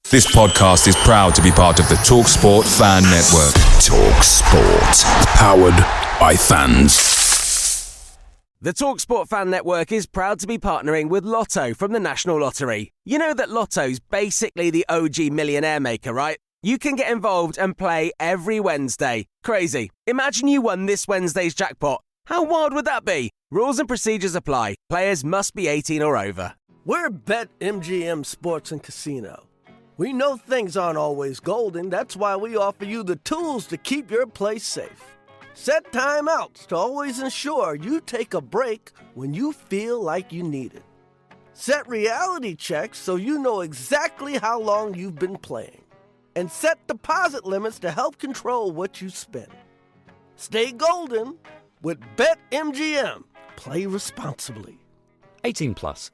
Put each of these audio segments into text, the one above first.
This podcast is proud to be part of the TalkSport Fan Network. TalkSport. Powered by fans. The TalkSport Fan Network is proud to be partnering with Lotto from the National Lottery. You know that Lotto's basically the OG millionaire maker, right? You can get involved and play every Wednesday. Crazy. Imagine you won this Wednesday's jackpot. How wild would that be? Rules and procedures apply. Players must be 18 or over. We're BetMGM Sports and Casino. We know things aren't always golden. That's why we offer you the tools to keep your place safe. Set timeouts to always ensure you take a break when you feel like you need it. Set reality checks so you know exactly how long you've been playing. And set deposit limits to help control what you spend. Stay golden with BetMGM. Play responsibly. 18 plus.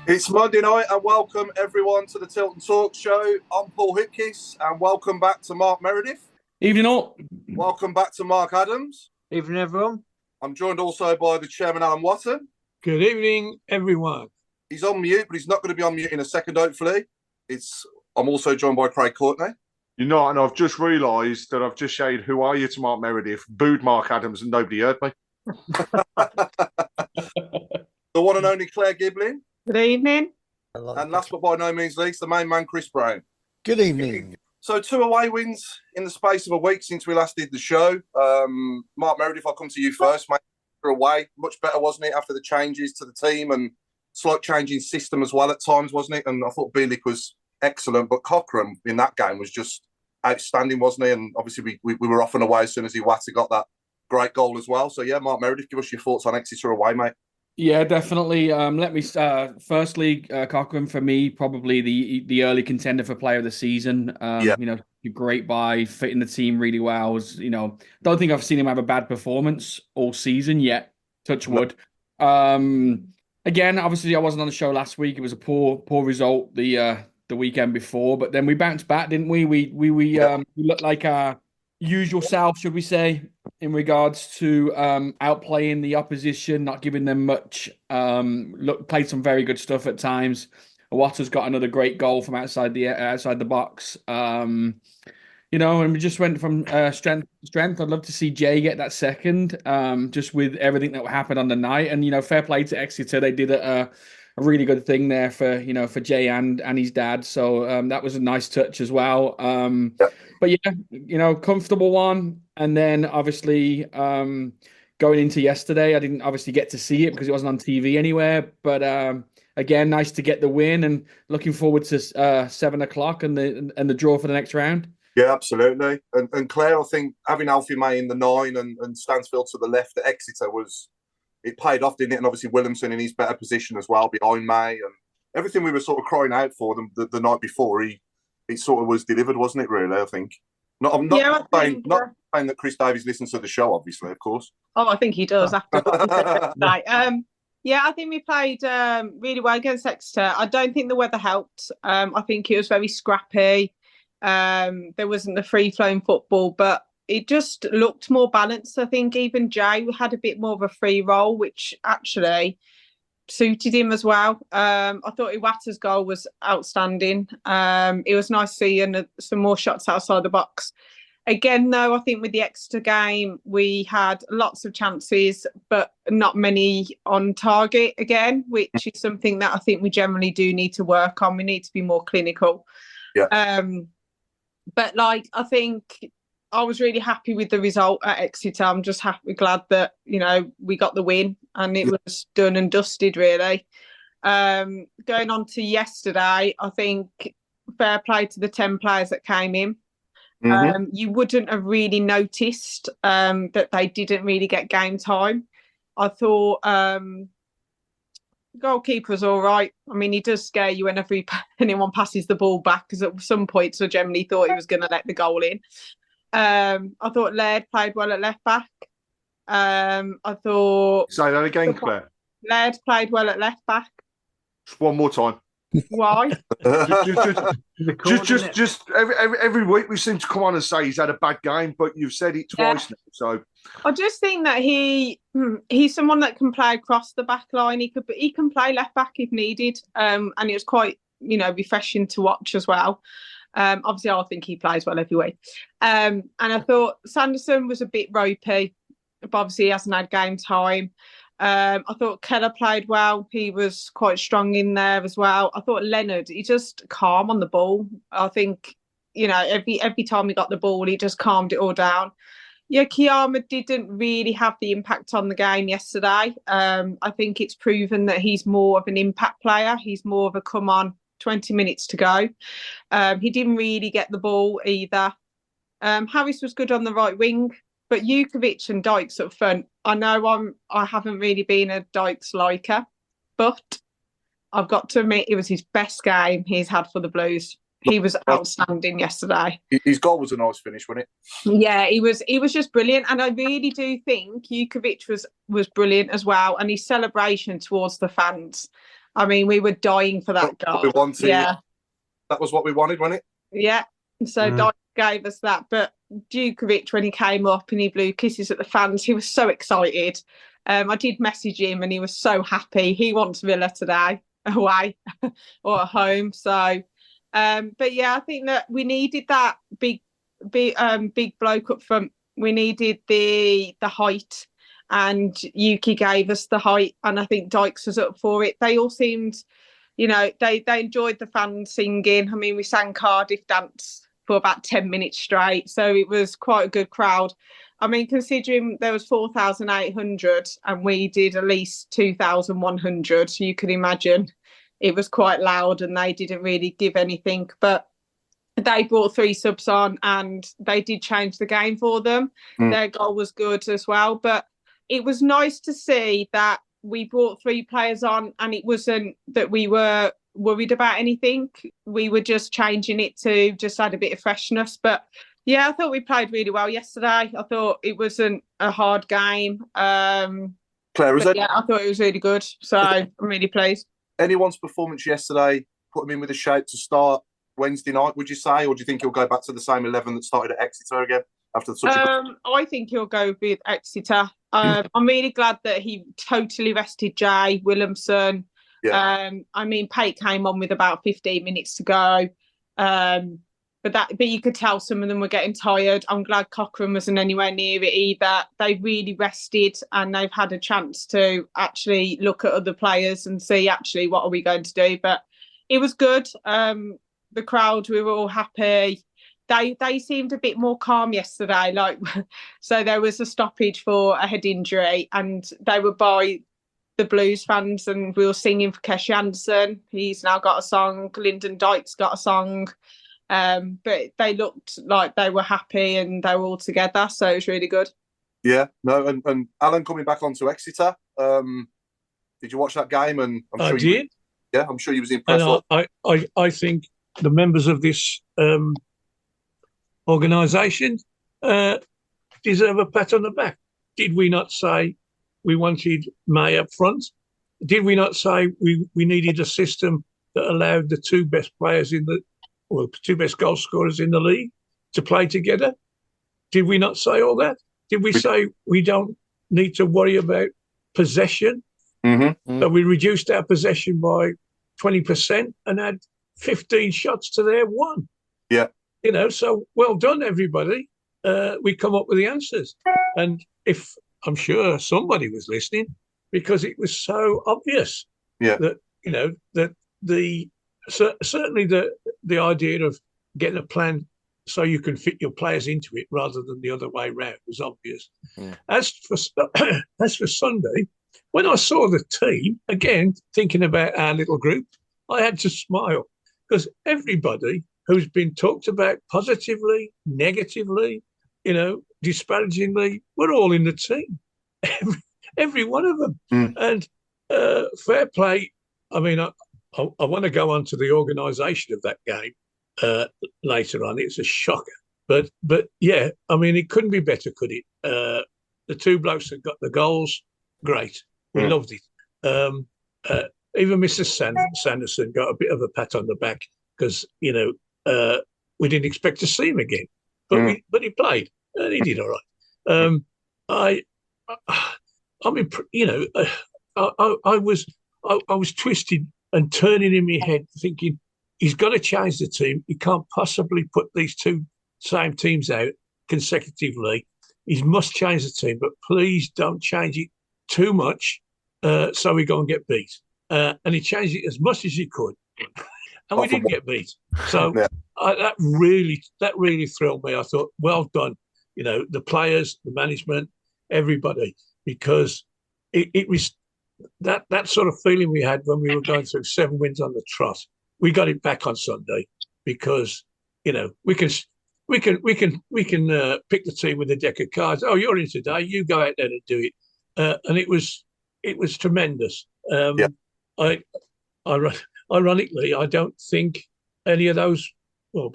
It's Monday night and welcome everyone to the Tilton Talk Show. I'm Paul Hipkiss and welcome back to Mark Meredith. Evening all. Welcome back to Mark Adams. Evening everyone. I'm joined also by the chairman, Alan Watton. Good evening, everyone. He's on mute, but he's not going to be on mute in a second, hopefully. I'm also joined by Craig Courtney. You're not, and I've just realised that I've just shouted, "Who are you?" to Mark Meredith, booed Mark Adams, and nobody heard me. The one and only Claire Giblin. Good evening. And last but by no means least, the main man, Chris Browne. Good evening. So 2 away wins in the space of a week since we last did the show. Mark Meredith, I'll come to you first, mate. Away, much better, wasn't it, after the changes to the team and slight change in system as well at times, wasn't it? And I thought Bielik was excellent, but Cochrane in that game was just outstanding, wasn't he? And obviously we were off and away as soon as Watton got that great goal as well. So yeah, Mark Meredith, give us your thoughts on Exeter away, mate. Yeah, definitely. Let me firstly, Cochrane for me probably the early contender for player of the season. You know, great buy, fitting the team really well. Don't think I've seen him have a bad performance all season yet. Touch wood. Again, obviously I wasn't on the show last week. It was a poor result the weekend before, but then we bounced back, didn't we? We looked like our usual self, should we say, in regards to outplaying the opposition, not giving them much. Played some very good stuff at times. Watton's got another great goal from outside the box. And we just went from strength to strength. I'd love to see Jay get that second, just with everything that happened on the night. And fair play to Exeter, they did a really good thing there for Jay and his dad. So that was a nice touch as well. But yeah, comfortable one. And then obviously going into yesterday, I didn't obviously get to see it because it wasn't on TV anywhere. But again, nice to get the win and looking forward to 7 o'clock and the draw for the next round. Yeah, absolutely. And Claire, I think having Alfie May in the 9 and Stansfield to the left at Exeter it paid off, didn't it? And obviously Williamson in his better position as well behind May and everything we were sort of crying out for them the night before, it sort of was delivered, wasn't it, really, I think? I'm not saying that Chris Davies listens to the show, obviously, of course. Oh, I think he does after what he said tonight. Yeah, I think we played really well against Exeter. I don't think the weather helped. I think it was very scrappy. There wasn't the free-flowing football, but it just looked more balanced. I think even Jay had a bit more of a free role, which actually suited him as well. I thought Iwata's goal was outstanding. It was nice seeing some more shots outside the box. Again, though, I think with the Exeter game, we had lots of chances, but not many on target again, which is something that I think we generally do need to work on. We need to be more clinical. Yeah. But I think I was really happy with the result at Exeter. I'm just glad that, we got the win and it was done and dusted, really. Going on to yesterday, I think fair play to the 10 players that came in. Mm-hmm. You wouldn't have really noticed that they didn't really get game time. I thought goalkeeper's all right. I mean, he does scare you whenever anyone passes the ball back, because at some points I generally thought he was going to let the goal in. I thought Laird played well at left back. I thought... Say that again, Claire. Laird played well at left back. Just one more time. Why? just every week we seem to come on and say he's had a bad game, but you've said it twice now. So I just think that he's someone that can play across the back line. He can play left back if needed, and it was quite refreshing to watch as well. Obviously, I think he plays well every week. And I thought Sanderson was a bit ropey, but obviously he hasn't had game time. I thought Keller played well. He was quite strong in there as well. I thought Leonard, he just calm on the ball. I think, every time he got the ball, he just calmed it all down. Yeah, Kiyama didn't really have the impact on the game yesterday. I think it's proven that he's more of an impact player. He's more of a come on, 20 minutes to go. He didn't really get the ball either. Harris was good on the right wing. But Jukovic and Dykes up front, I know I haven't really been a Dykes liker, but I've got to admit it was his best game he's had for the Blues. He was outstanding yesterday. His goal was a nice finish, wasn't it? Yeah, he was just brilliant. And I really do think Jukovic was brilliant as well. And his celebration towards the fans. I mean, we were dying for that goal. We wanted. Yeah. That was what we wanted, wasn't it? Yeah. So Dykes gave us that. But Jukovic, when he came up and he blew kisses at the fans, he was so excited. I did message him and he was so happy. He wants Villa today, away or at home. So, but yeah, I think that we needed that big bloke up front. We needed the height, and Yuki gave us the height, and I think Dykes was up for it. They all seemed, they enjoyed the fans singing. I mean, we sang Cardiff Dance for about 10 minutes straight. So it was quite a good crowd. I mean, considering there was 4,800 and we did at least 2,100, you can imagine it was quite loud and they didn't really give anything. But they brought 3 subs on and they did change the game for them. Their goal was good as well. But it was nice to see that we brought 3 players on and it wasn't that we were worried about anything. We were just changing it to just add a bit of freshness. But yeah, I thought we played really well yesterday. I thought it wasn't a hard game. Claire, yeah, I thought it was really good. So I'm really pleased. Anyone's performance yesterday put him in with a shape to start Wednesday night, would you say? Or do you think he'll go back to the same 11 that started at Exeter again after such I think he'll go with Exeter. I'm really glad that he totally rested Jay Williamson. Yeah. I mean, Pate came on with about 15 minutes to go. But you could tell some of them were getting tired. I'm glad Cochrane wasn't anywhere near it either. They really rested and they've had a chance to actually look at other players and see actually what are we going to do. But it was good. The crowd, we were all happy. They seemed a bit more calm yesterday. So there was a stoppage for a head injury and they were by the Blues fans and we were singing for Kesh Jansen. He's now got a song. Lyndon Dykes got a song. But they looked like they were happy and they were all together. So it was really good. Yeah, no, and Alan coming back onto Exeter. Did you watch that game? And I did. I'm sure you was impressed. And I think the members of this organisation deserve a pat on the back. Did we not say we wanted May up front? Did we not say we needed a system that allowed the 2 best players or 2 best goal scorers in the league to play together? Did we not say all that? Did we say we don't need to worry about possession? But we reduced our possession by 20% and had 15 shots to their 1. Yeah. So well done, everybody. We come up with the answers. And if I'm sure somebody was listening, because it was so obvious that, that certainly the idea of getting a plan so you can fit your players into it rather than the other way round was obvious. Yeah. As for Sunday, when I saw the team, again, thinking about our little group, I had to smile because everybody who's been talked about positively, negatively, disparagingly, we're all in the team. Every one of them. And fair play. I mean, I want to go on to the organisation of that game later on. It's a shocker. But yeah, I mean, it couldn't be better, could it? The 2 blokes that got the goals, great. We loved it. even Mr. Sanderson got a bit of a pat on the back because, we didn't expect to see him again. But he played and he did all right. I was twisted and turning in my head thinking he's got to change the team. He can't possibly put these two same teams out consecutively. He must change the team, but please don't change it too much so we go and get beat. And he changed it as much as he could, and we didn't get beat. So that really thrilled me. I thought, well done, the players, the management, everybody, because it was that sort of feeling we had when we were going through 7 wins on the trot. We got it back on Sunday because we can pick the team with a deck of cards. Oh, you're in today. You go out there and do it, and it was tremendous. Ironically, I don't think any of those. Well,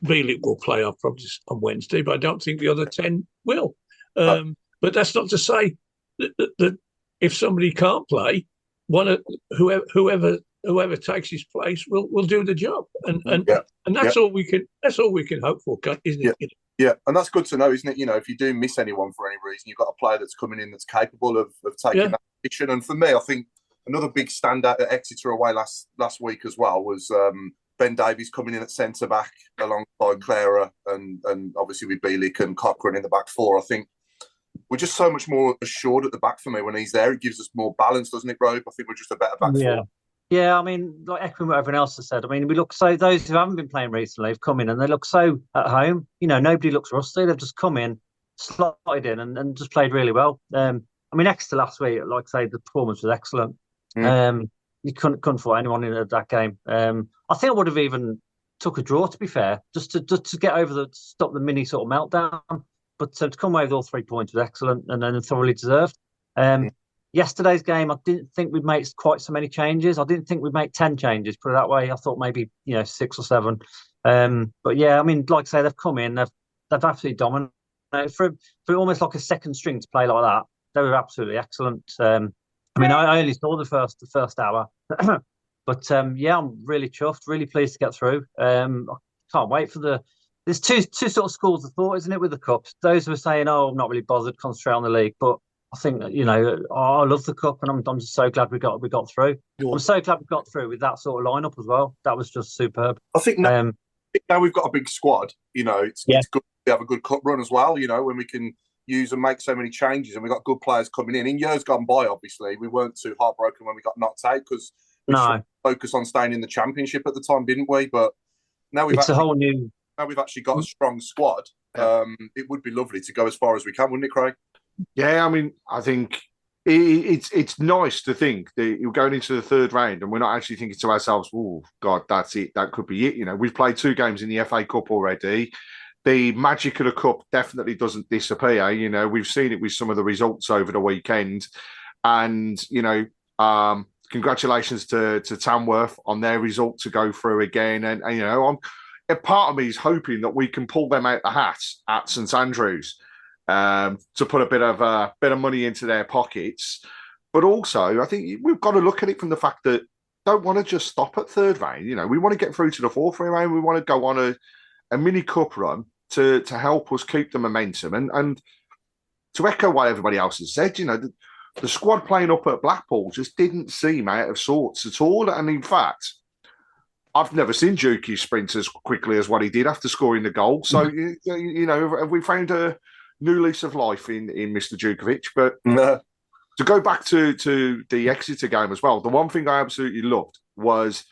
Bielik will play up probably on Wednesday, but I don't think the other 10 will. But that's not to say that if somebody can't play, whoever takes his place will do the job, and that's all we can. That's all we can hope for, isn't it? Yeah, and that's good to know, isn't it? If you do miss anyone for any reason, you've got a player that's coming in that's capable of taking that position. And for me, I think another big standout at Exeter away last week as well was Ben Davies coming in at centre back alongside Clara and obviously with Bielik and Cochrane in the back four. I think we're just so much more assured at the back for me when he's there. It gives us more balance, doesn't it, Rob? I think we're just a better back four. Yeah, I mean, like echoing what everyone else has said, I mean, we look so, those who haven't been playing recently have come in and they look so at home. Nobody looks rusty. They've just come in, slotted in and just played really well. I mean, Exeter last week, like I say, the performance was excellent. You couldn't fault anyone in that game. I think I would have even took a draw, to be fair, just to get over stop the mini sort of meltdown. But to come away with all 3 points was excellent and then thoroughly deserved. Yesterday's game, I didn't think we'd make quite so many changes. I didn't think we'd make 10 changes, put it that way. I thought maybe 6 or 7. But yeah, I mean, like I say, they've come in, they've absolutely dominated for almost like a second string to play like that. They were absolutely excellent. I mean, I only saw the first hour, but I'm really chuffed, really pleased to get through. I can't wait for there's two sort of schools of thought, isn't it, with the cups? Those who are saying, "Oh, I'm not really bothered, concentrate on the league," but I think that, I love the cup, and I'm just so glad we got through. I'm so glad we got through with that sort of lineup as well. That was just superb. I think now we've got a big squad. It's good to have a good cup run as well. When we can use and make so many changes, and we've got good players coming in. In years gone by, obviously, we weren't too heartbroken when we got knocked out because we focused on staying in the Championship at the time, didn't we? But now we've actually got a strong squad. It would be lovely to go as far as we can, wouldn't it, Craig? Yeah, I mean, I think it's nice to think that you're going into the third round and we're not actually thinking to ourselves, "Oh God, that's it. That could be it." We've played 2 games in the FA Cup already. The magic of the cup definitely doesn't disappear. We've seen it with some of the results over the weekend, and congratulations to Tamworth on their result to go through again. And a part of me is hoping that we can pull them out the hat at St Andrews. To put a bit of money into their pockets, but also I think we've got to look at it from the fact that don't want to just stop at third round. We want to get through to the fourth round. We want to go on a mini cup run to help us keep the momentum and to echo what everybody else has said. The squad playing up at Blackpool just didn't seem out of sorts at all, and in fact, I've never seen Juki sprint as quickly as what he did after scoring the goal. So have we found a new lease of life in Mr. Djukovic? But to go back to the Exeter game as well, the one thing I absolutely loved was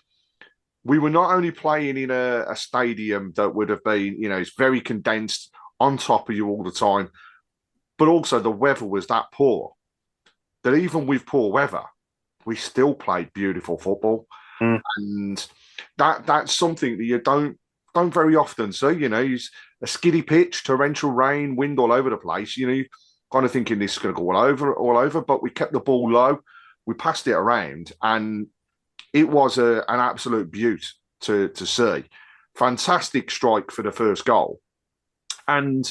we were not only playing in a stadium that would have been, it's very condensed, on top of you all the time, but also the weather was that poor that even with poor weather, we still played beautiful football. And that's something that you don't very often see. It's a skiddy pitch, torrential rain, wind all over the place. You're kind of thinking this is going to go all over, but we kept the ball low. We passed it around, and it was an absolute beaut to see. Fantastic strike for the first goal. And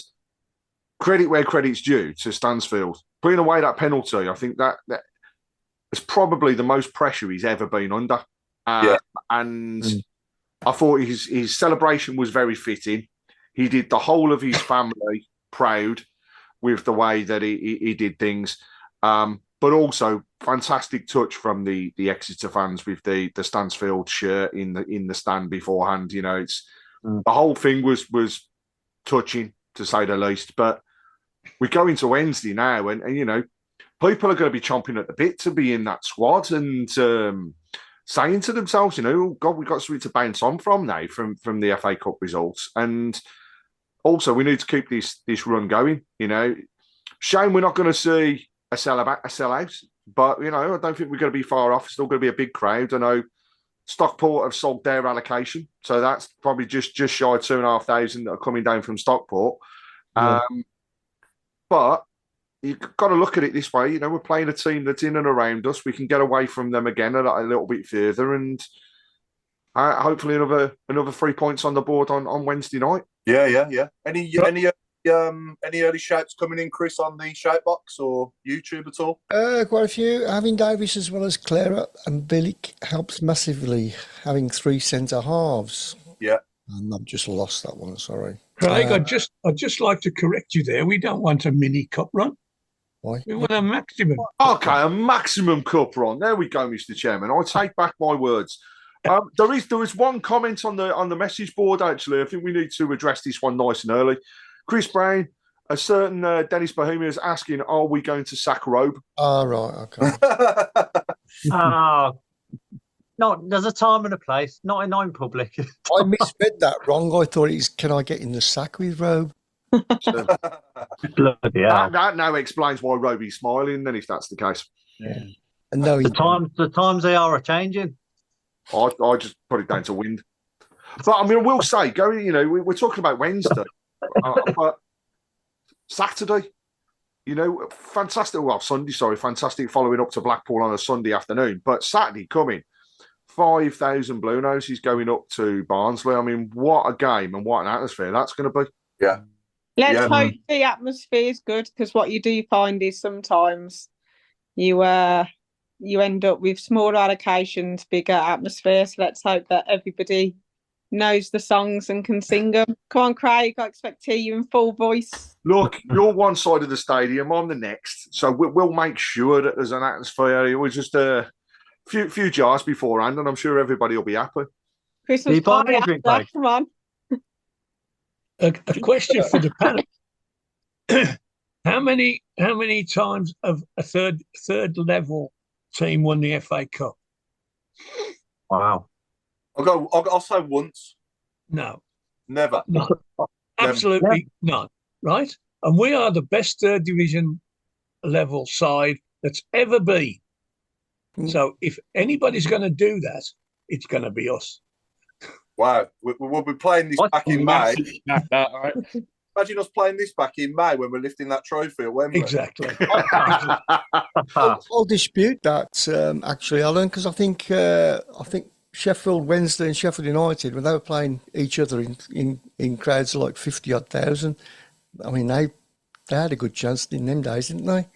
credit where credit's due to Stansfield. Putting away that penalty, I think that it's probably the most pressure he's ever been under. And I thought his celebration was very fitting. He did the whole of his family proud with the way that he did things. But also fantastic touch from the Exeter fans with the Stansfield shirt in the stand beforehand. You know, it's the whole thing was touching, to say the least. But we go into Wednesday now, and you know, people are going to be chomping at the bit to be in that squad and saying to themselves, you know, oh God, we've got something to bounce on from now from the FA Cup results. And also, we need to keep this run going. You know, shame we're not going to see a sellout, but you know, I don't think we're going to be far off. It's still going to be a big crowd. I know Stockport have sold their allocation, so that's probably just shy of 2,500 that are coming down from Stockport. Yeah. But you've got to look at it this way. You know, we're playing a team that's in and around us. We can get away from them again a little bit further, and hopefully another 3 points on the board on Wednesday night. Yeah. Any early shouts coming in, Chris, on the shout box or YouTube at all? Quite a few. Having Davis as well as Clara and Bilic helps massively. Having 3 centre halves. Yeah. And I've just lost that one. Sorry, Craig. I'd just like to correct you there. We don't want a mini cup run. Why? We want a maximum. Okay, a maximum cup run. There we go, Mr. Chairman. I take back my words. There is one comment on the message board. Actually, I think we need to address this one nice and early. Chris Browne, a certain Dennis Bohemia is asking, are we going to sack Robe? Oh, right, okay. No, there's a time and a place, not in public. I misread that wrong. I thought it's, can I get in the sack with Robe? Bloody hell. That now explains why Roby's smiling, then, if that's the case. Yeah. And no, the times they are changing. I just put it down to wind. But I mean, I will say, going, you know, we're talking about Wednesday. But Saturday, you know, fantastic. Well, Sunday, sorry, fantastic following up to Blackpool on a Sunday afternoon. But Saturday coming, 5,000 Blue Noses going up to Barnsley. I mean, what a game and what an atmosphere that's going to be. Yeah. Let's hope the atmosphere is good, because what you do find is sometimes you end up with smaller allocations, bigger atmosphere. So let's hope that everybody knows the songs and can sing them. Come on, Craig, I expect to hear you in full voice. Look, you're one side of the stadium, I'm the next, so we'll make sure that there's an atmosphere. It was just a few jars beforehand, and I'm sure everybody will be happy. Christmas party after, come on. A question for the panel: How many times have a third level team won the FA Cup? Wow. I'll say once. No. Never. None. Absolutely none. Right? And we are the best third division level side that's ever been. So if anybody's going to do that, it's going to be us. Wow. We'll be playing this back in May. Imagine us playing this back in May when we're lifting that trophy at Wembley. Exactly. I'll dispute that, actually, Alan, because I think Sheffield Wednesday and Sheffield United, when they were playing each other in crowds of like 50,000, I mean, they had a good chance in them days, didn't they?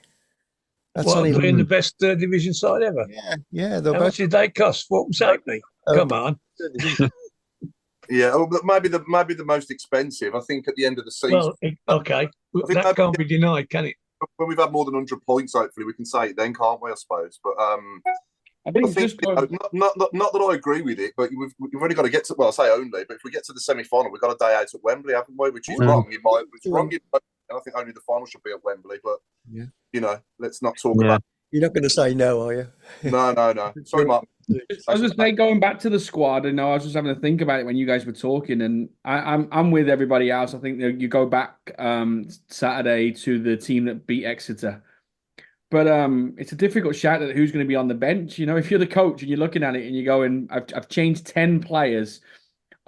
That's being the best third division side ever. Yeah. How much did they cost? What was happening? Come on. Yeah, maybe the most expensive. I think at the end of the season. Well, okay, that can't be denied, can it? When we've had more than 100 points, hopefully we can say it then, can't we? I suppose, but I think not that I agree with it, but we've only got to get to. Well, I say only, but if we get to the semi-final, we've got a day out at Wembley, haven't we? Which is wrong. I think only the final should be at Wembley, but you know, let's not talk about. You're not going to say no, are you? No. Sorry, Mark. I was just like going back to the squad, and I was just having to think about it when you guys were talking, and I'm with everybody else. I think that you go back Saturday to the team that beat Exeter, but it's a difficult shout at who's going to be on the bench. You know, if you're the coach and you're looking at it and you're going, I've changed 10 players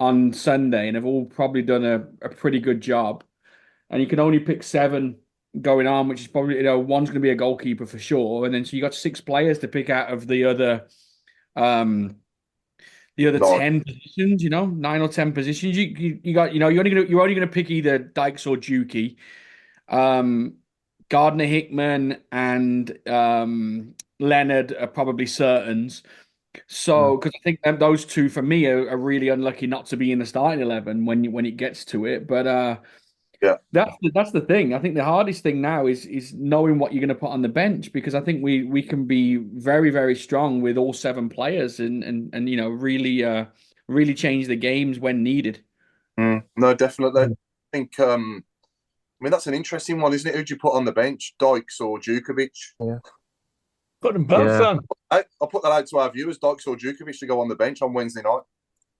on Sunday, and have all probably done a pretty good job, and you can only pick 7 going on, which is probably, you know, one's going to be a goalkeeper for sure, and then so you got 6 players to pick out of the other 10 positions, you know, 9 or 10 positions. You got, you know, you're only gonna pick either Dykes or Dukey, Gardner Hickman and Leonard are probably certains. So, because I think those two for me are really unlucky not to be in the starting 11 when it gets to it. But that's the thing. I think the hardest thing now is knowing what you're going to put on the bench, because I think we can be very, very strong with all 7 players and really change the games when needed. No, definitely. I think that's an interesting one, isn't it? Who'd you put on the bench, Dykes or Djukovic? Yeah. Put them both on. I'll put that out to our viewers, Dykes or Djukovic, to go on the bench on Wednesday night.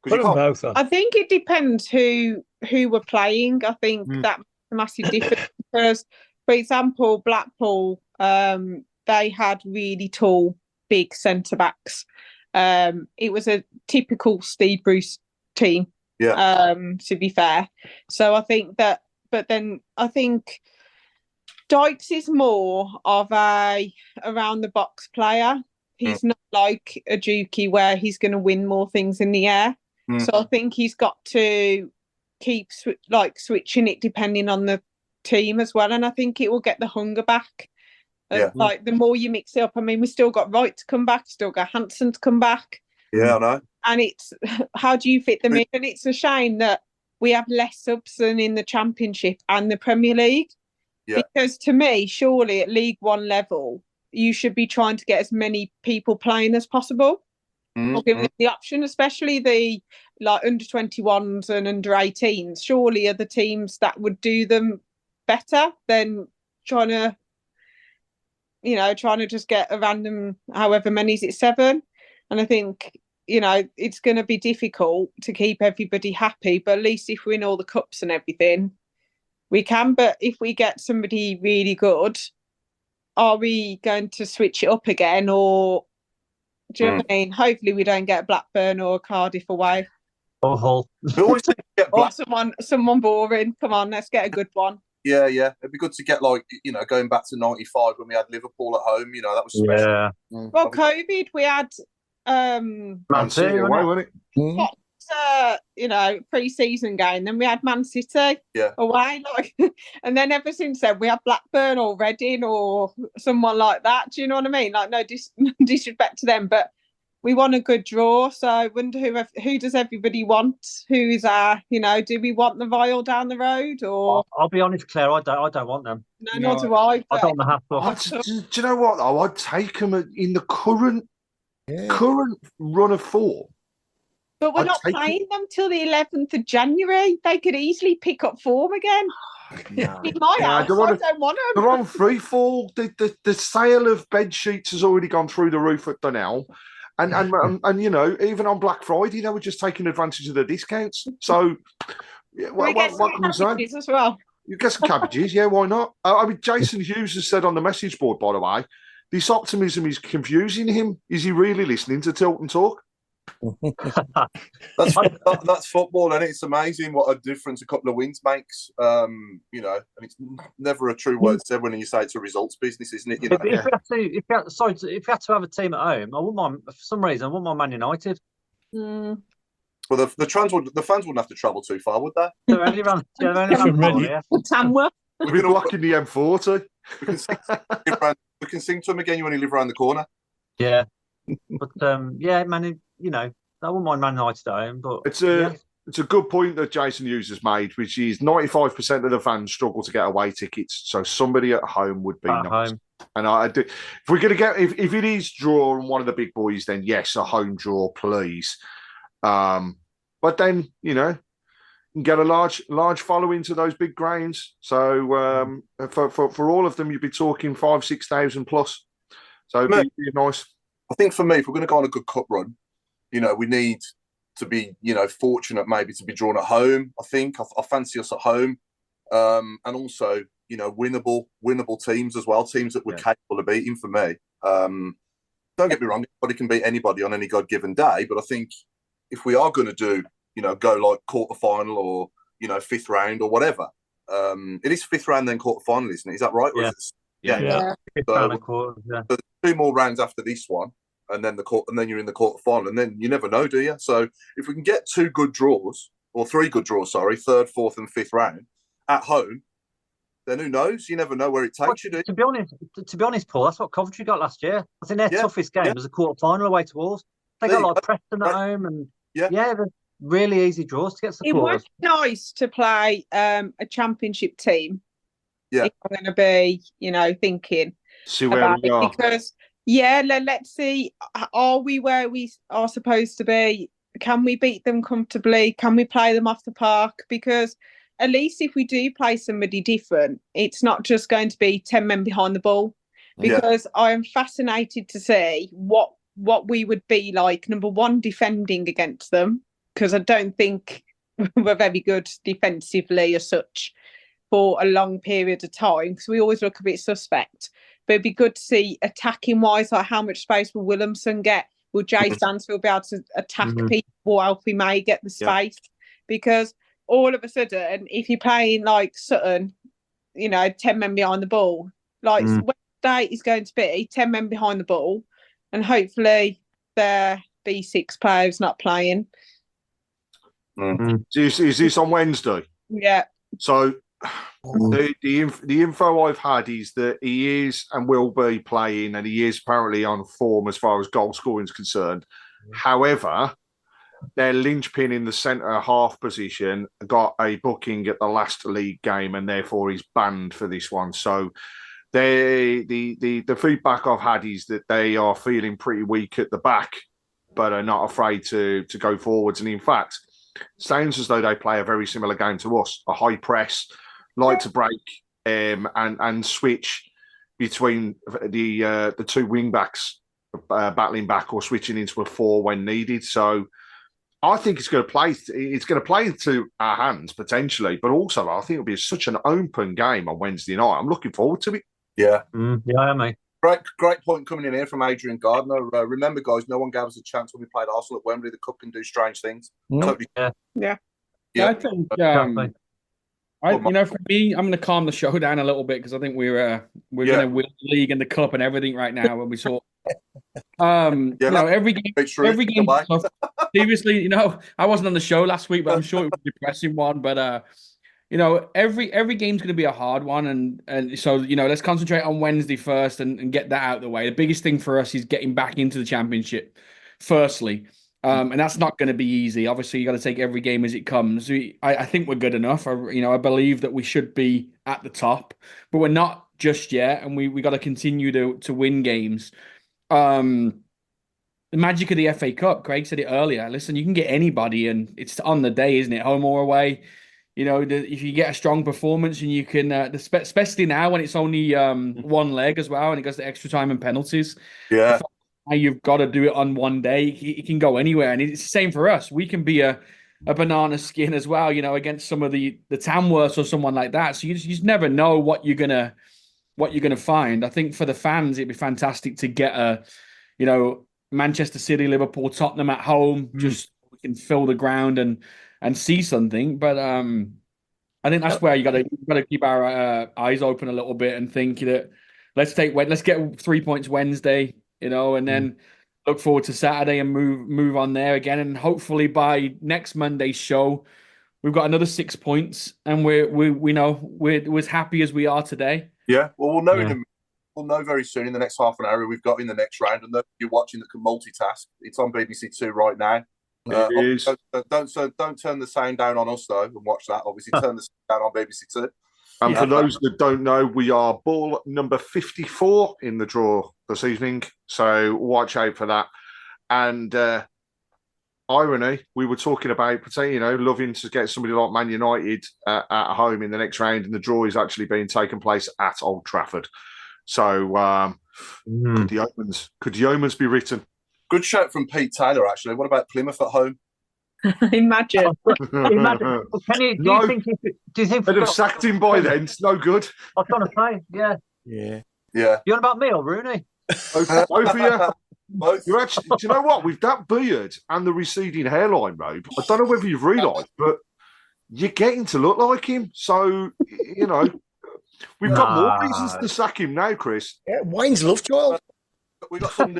Put them both on. I think it depends who we're playing. I think that makes a massive difference because, for example, Blackpool, they had really tall, big centre backs. It was a typical Steve Bruce team. To be fair, so I think that, but then I think Dykes is more of a around the box player. He's not like a Juki where he's going to win more things in the air. So I think he's got to keep switching it depending on the team as well, and I think it will get the hunger back. Like the more you mix it up. I mean, we still got Wright to come back, still got Hansen to come back. Yeah, I know. And it's how do you fit them in? And it's a shame that we have less subs than in the Championship and the Premier League. Because to me, surely at League One level, you should be trying to get as many people playing as possible. Or give them the option, especially the under 21s and under 18s. Surely are the teams that would do them better than trying to just get a random, however many, is it 7? And I think, it's going to be difficult to keep everybody happy, but at least if we win all the cups and everything, we can. But if we get somebody really good, are we going to switch it up again? Or, do you know what I mean? Hopefully we don't get Blackburn or Cardiff away. Or Hull. Or someone boring. Come on, let's get a good one. Yeah. It'd be good to get going back to 95 when we had Liverpool at home. That was special. Yeah. Well, COVID, we had Man City away, wasn't it? Pre-season game. Then we had Man City away, and then ever since then we have Blackburn or Reading or someone like that. Do you know what I mean? No disrespect to them, but we want a good draw. So I wonder who does everybody want? Who is our? Do we want the Vile down the road or? I'll be honest, Claire. I don't want them. No, nor do I. I don't want to have to. Do you know what though? I'd take them in the current run of form. But we're not playing them till the 11th of January. They could easily pick up form again. In my house, I don't want them. They're on free fall. The sale of bed sheets has already gone through the roof at Donnell. And even on Black Friday, they were just taking advantage of the discounts. So, what can you say? As well. You get some cabbages, why not? Jason Hughes has said on the message board, by the way, this optimism is confusing him. Is he really listening to Tilton talk? That's football, and it's amazing what a difference a couple of wins makes. And it's never a true word said when you say it's a results business, isn't it? If you had to have a team at home, I wouldn't mind. For some reason, I wouldn't mind Man United. Well, the fans wouldn't have to travel too far, would they? They're only around Tamworth. We're going to lock in the M40. We can sing to them again. You only live around the corner. Yeah, but Man. I wouldn't mind Man United at home, but it's a good point that Jason Hughes has made, which is 95% of the fans struggle to get away tickets, so somebody at home would be nice. Home. And I do. If we're going to get, if it is draw and one of the big boys, then yes, a home draw, please. But then you can get a large following to those big grounds. So for all of them, you'd be talking 5,000-6,000 plus. So it'd be nice. I think for me, if we're going to go on a good cup run, we need to be, fortunate maybe to be drawn at home. I think I fancy us at home, and also, winnable teams as well. Teams that we're capable of beating. For me, don't get me wrong, anybody can beat anybody on any God-given day. But I think if we are going to do, go like quarter-final or fifth round or whatever, it is fifth round then quarter-final, isn't it? Is that right? Yeah. So 2 more rounds after this one. And then you're in the quarter-final, and then you never know, do you? So if we can get 2 good draws, or 3 good draws, third, fourth, and fifth round at home, then who knows? You never know where it takes you. To be honest, Paul, that's what Coventry got last year. I think their toughest game was a quarter-final away to Wolves. They got like Preston at home, and they're really easy draws to get to the quarters. It was nice to play a championship team. Yeah, if I'm going to be, thinking see where we are. Because let's see, are we where we are supposed to be? Can we beat them comfortably? Can we play them off the park? Because at least if we do play somebody different, it's not just going to be 10 men behind the ball. Because I am fascinated to see what we would be like, number one, defending against them, because I don't think we're very good defensively as such for a long period of time, because we always look a bit suspect. But it'd be good to see attacking wise, like how much space will Williamson get? Will Jay Stansfield be able to attack people while Alfie May get the space? Because all of a sudden, if you're playing like Sutton, 10 men behind the ball, like Wednesday is going to be 10 men behind the ball, and hopefully their B6 players not playing. Is this on Wednesday? Yeah. So the info I've had is that he is and will be playing, and he is apparently on form as far as goal scoring is concerned. However, their linchpin in the centre half position got a booking at the last league game, and therefore he's banned for this one. So the feedback I've had is that they are feeling pretty weak at the back, but are not afraid to go forwards. And in fact, sounds as though they play a very similar game to us: a high press, like to break, and switch between the two wing backs battling back, or switching into a 4 when needed. So I think it's going to play. It's going to play into our hands potentially, but also I think it'll be such an open game on Wednesday night. I'm looking forward to it. Yeah, I am, mate. Great point coming in here from Adrian Gardner. Remember, guys, no one gave us a chance when we played Arsenal at Wembley. The cup can do strange things. Totally. Yeah. I think, for me, I'm going to calm the show down a little bit, because I think we're going to win the league and the cup and everything right now. When we saw, every game is tough. Seriously, I wasn't on the show last week, but I'm sure it was a depressing one. But every game's going to be a hard one, and so let's concentrate on Wednesday first and get that out of the way. The biggest thing for us is getting back into the championship, firstly, and that's not going to be easy. Obviously, you got to take every game as it comes. I think we're good enough. I believe that we should be at the top, but we're not just yet, and we got to continue to win games. The magic of the FA Cup, Craig said it earlier. Listen, you can get anybody, and it's on the day, isn't it? Home or away. If you get a strong performance, and you can, especially now when it's only one leg as well, and it goes to extra time and penalties. Yeah. You've got to do it on one day. It can go anywhere. And it's the same for us. We can be a banana skin as well, against some of the Tamworths or someone like that. So you just never know what you're gonna find. I think for the fans, it'd be fantastic to get Manchester City, Liverpool, Tottenham at home. Just we can fill the ground and see something. But I think that's where you got to keep our eyes open a little bit and think that let's get 3 points Wednesday, and then look forward to Saturday and move on there again. And hopefully by next Monday's show, we've got another 6 points, and we're as happy as we are today. Yeah, well, we'll know we'll know very soon in the next half an hour who we've got in the next round. And you're watching that can multitask. It's on BBC Two right now. It is. Don't turn the sound down on us though, and watch that. Obviously, turn the sound down on BBC Two. And for those that don't know, we are ball number 54 in the draw this evening, so watch out for that. And irony, we were talking about, loving to get somebody like Man United at home in the next round, and the draw is actually being taken place at Old Trafford. So could the omens be written? Good shout from Pete Taylor, actually. What about Plymouth at home? Imagine. Do you think they'd have sacked him by then? It's no good. I was trying to say, yeah. You on about me or Rooney? Both of you. You're actually, do you know what? With that beard and the receding hairline, Robe, I don't know whether you've realised, but you're getting to look like him. So, we've got more reasons to sack him now, Chris. Yeah, Wayne's love child. We got some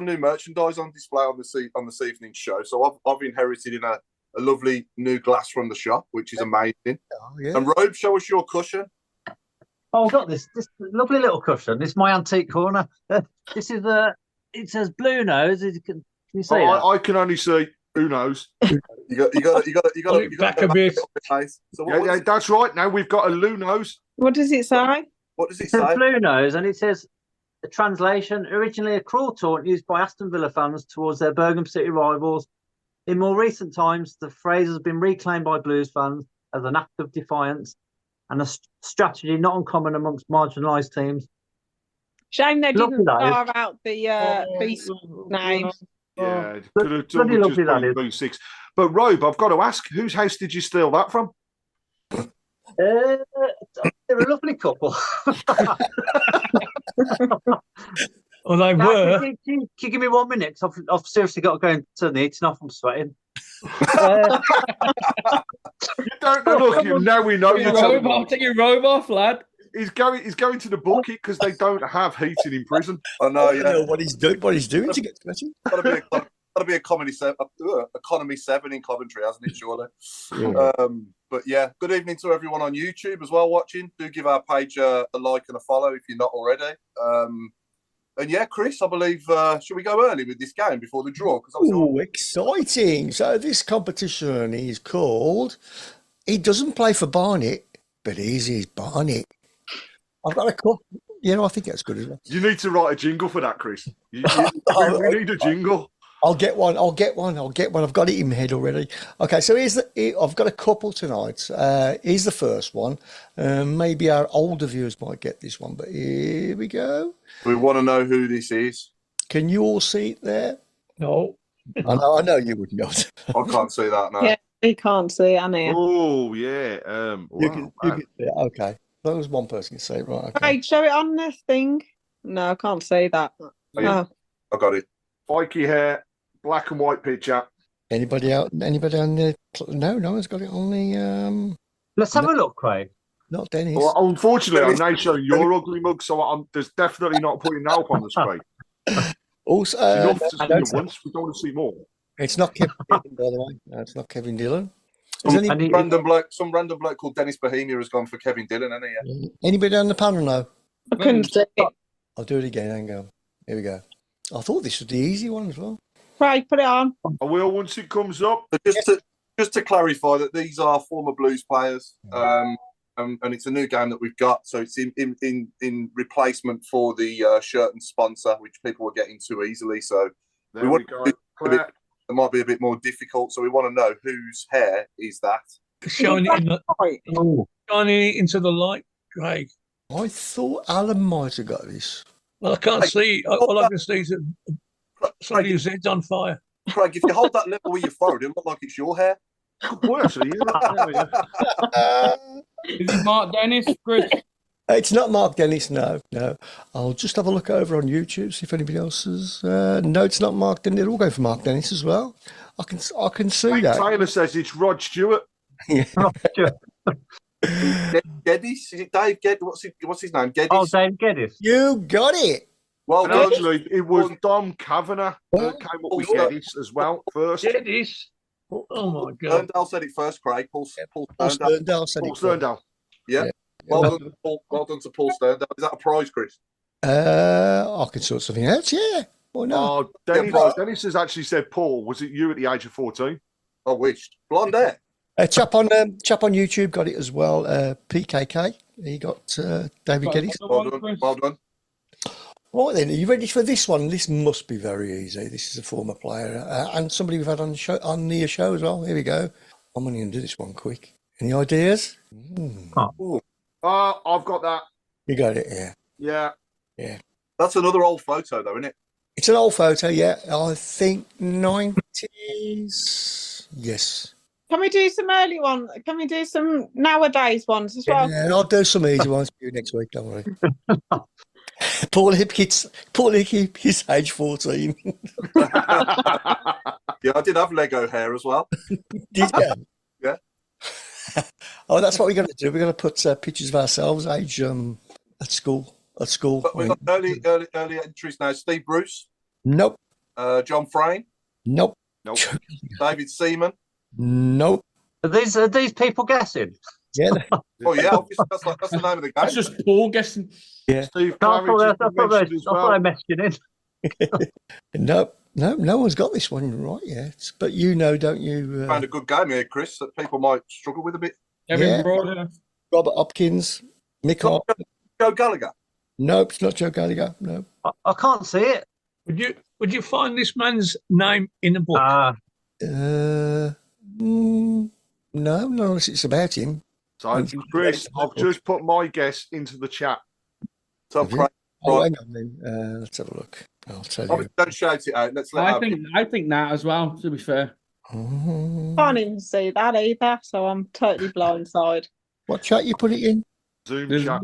new merchandise on display on this evening's show. So I've inherited in a lovely new glass from the shop, which is amazing. Oh, yeah. And Robe, show us your cushion. Oh, I've got this lovely little cushion. This is my antique corner. This is it says Blue Nose. Can you see that? I can only see who knows. You got back a bit. So That's right. Now we've got a Lou Nose. What does it say? What does it It says say? Blue Nose, and it says a translation. Originally a cruel taunt used by Aston Villa fans towards their Birmingham City rivals. In more recent times, the phrase has been reclaimed by Blues fans as an act of defiance and a strategy not uncommon amongst marginalised teams. Shame they Lovely didn't that is. carve out the beast name. Yeah, could have done bloody with just lovely that being B6. But Robe, I've got to ask, whose house did you steal that from? They're a lovely couple. Well, they were. Can you give me 1 minute? Because I've seriously got to go into the eating off. I'm sweating. You don't know. Look, now we know you're telling me. Take your robe off, lad. He's going to the bucket because they don't have heating in prison. I know. I don't know what he's doing to get sweaty. Got to be economy 7 in Coventry, hasn't it? Surely. Yeah. But yeah, good evening to everyone on YouTube as well watching. Do give our page a like and a follow if you're not already. And yeah, Chris, I believe, should we go early with this game before the draw? Oh, exciting. So this competition is called, he doesn't play for Barnet, but he's his Barnet. I've got a couple. I think that's good as well. You need to write a jingle for that, Chris. We need a jingle. I'll get one. I've got it in my head already. Okay, so I've got a couple tonight. Here's the first one. Maybe our older viewers might get this one, but here we go. We want to know who this is. Can you all see it there? No. I know you would not. I can't see that now. Yeah, you can't see it, Annie. Oh, yeah. You can see it. Okay. As long as one person can see it, right? Okay. Right, show it on the thing. No, I can't see that. No. I got it. Spiky hair, black and white picture. Anybody out? Anybody on the? No one's got it on the. Let's have a look, Craig. Not Dennis. Well, unfortunately, I'm now showing your ugly mug, so there's definitely not putting help on the screen. Also, Enough to see it once. We don't want to see more. It's not Kevin Dillon, by the way. No, it's not Kevin Dillon. Some random bloke called Dennis Bohemia has gone for Kevin Dillon, hasn't he? Yeah. Anybody on the panel know? I couldn't see it. I'll do it again. Hang on. Here we go. I thought this was the easy one as well. Right, put it on. I will once it comes up. But just to clarify that these are former Blues players, and it's a new game that we've got, so it's in replacement for the shirt and sponsor, which people were getting too easily. So There we go. It might be a bit more difficult. So we want to know whose hair is that. Shining it into the light, Craig. I thought Alan might have got this. Well, I can't see. All I can see is somebody whose head's on fire. Craig, if you hold that level with your forehead, it'll look like it's your hair. Boy, actually, Is it Mark Dennis, Chris? It's not Mark Dennis, no. I'll just have a look over on YouTube, see if anybody else has. No, it's not Mark Dennis. They're all going for Mark Dennis as well. I can see that. Taylor says it's Rod Stewart. Yeah. Geddes? Is it Dave Geddes? What's his name? Geddes? Oh, Dave Geddes. You got it. Well, And actually, it was Dom Kavanagh that came up with Geddes as well first. Geddes. Oh my God! Sterndale said it first, Craig. Paul Sterndale said it. Paul Sterndale. Yeah. Well done to Paul Sterndale. Is that a prize, Chris? I can sort something out. Yeah. Why not? Oh, Dennis has actually said, Paul, was it you at the age of 14? I wished. Blonde hair. Chap on YouTube got it as well. PKK. He got David Geddes. Well done. Right then, are you ready for this one? This must be very easy. This is a former player and somebody we've had on the show as well. Here we go. I'm only going to do this one quick. Any ideas? I've got that. You got it, yeah. Yeah. That's another old photo, though, isn't it? It's an old photo, yeah. I think 90s. Yes. Can we do some early ones? Can we do some nowadays ones as well? Yeah, I'll do some easy ones for you next week, don't worry. Paul Hipkiss, age 14. Yeah, I did have Lego hair as well. Did you? Yeah. Oh, that's what we're going to do. We're going to put pictures of ourselves, age at school. But we've got early entries now. Steve Bruce. Nope. John Frayne. Nope. David Seaman. Nope. Are these people guessing? Yeah. Oh yeah, obviously that's the name of the game. That's just Paul guessing. Yeah. Steve I Claridge thought has been mentioned as well. I messaged it in. No one's got this one right yet. But you know, don't you? Found a good game here, Chris, that people might struggle with a bit. Kevin Broder. Robert Hopkins, Mick Hart. Joe Gallagher. Nope, it's not Joe Gallagher. No. I can't see it. Would you find this man's name in a book? No, not unless it's about him. So, Chris, I've just put my guess into the chat. So, Hang on then. Let's have a look. I'll tell you. Don't shout it out. I think that as well, to be fair. Can't even see that either, so I'm totally blindsided. What chat you put it in? Zoom There's chat.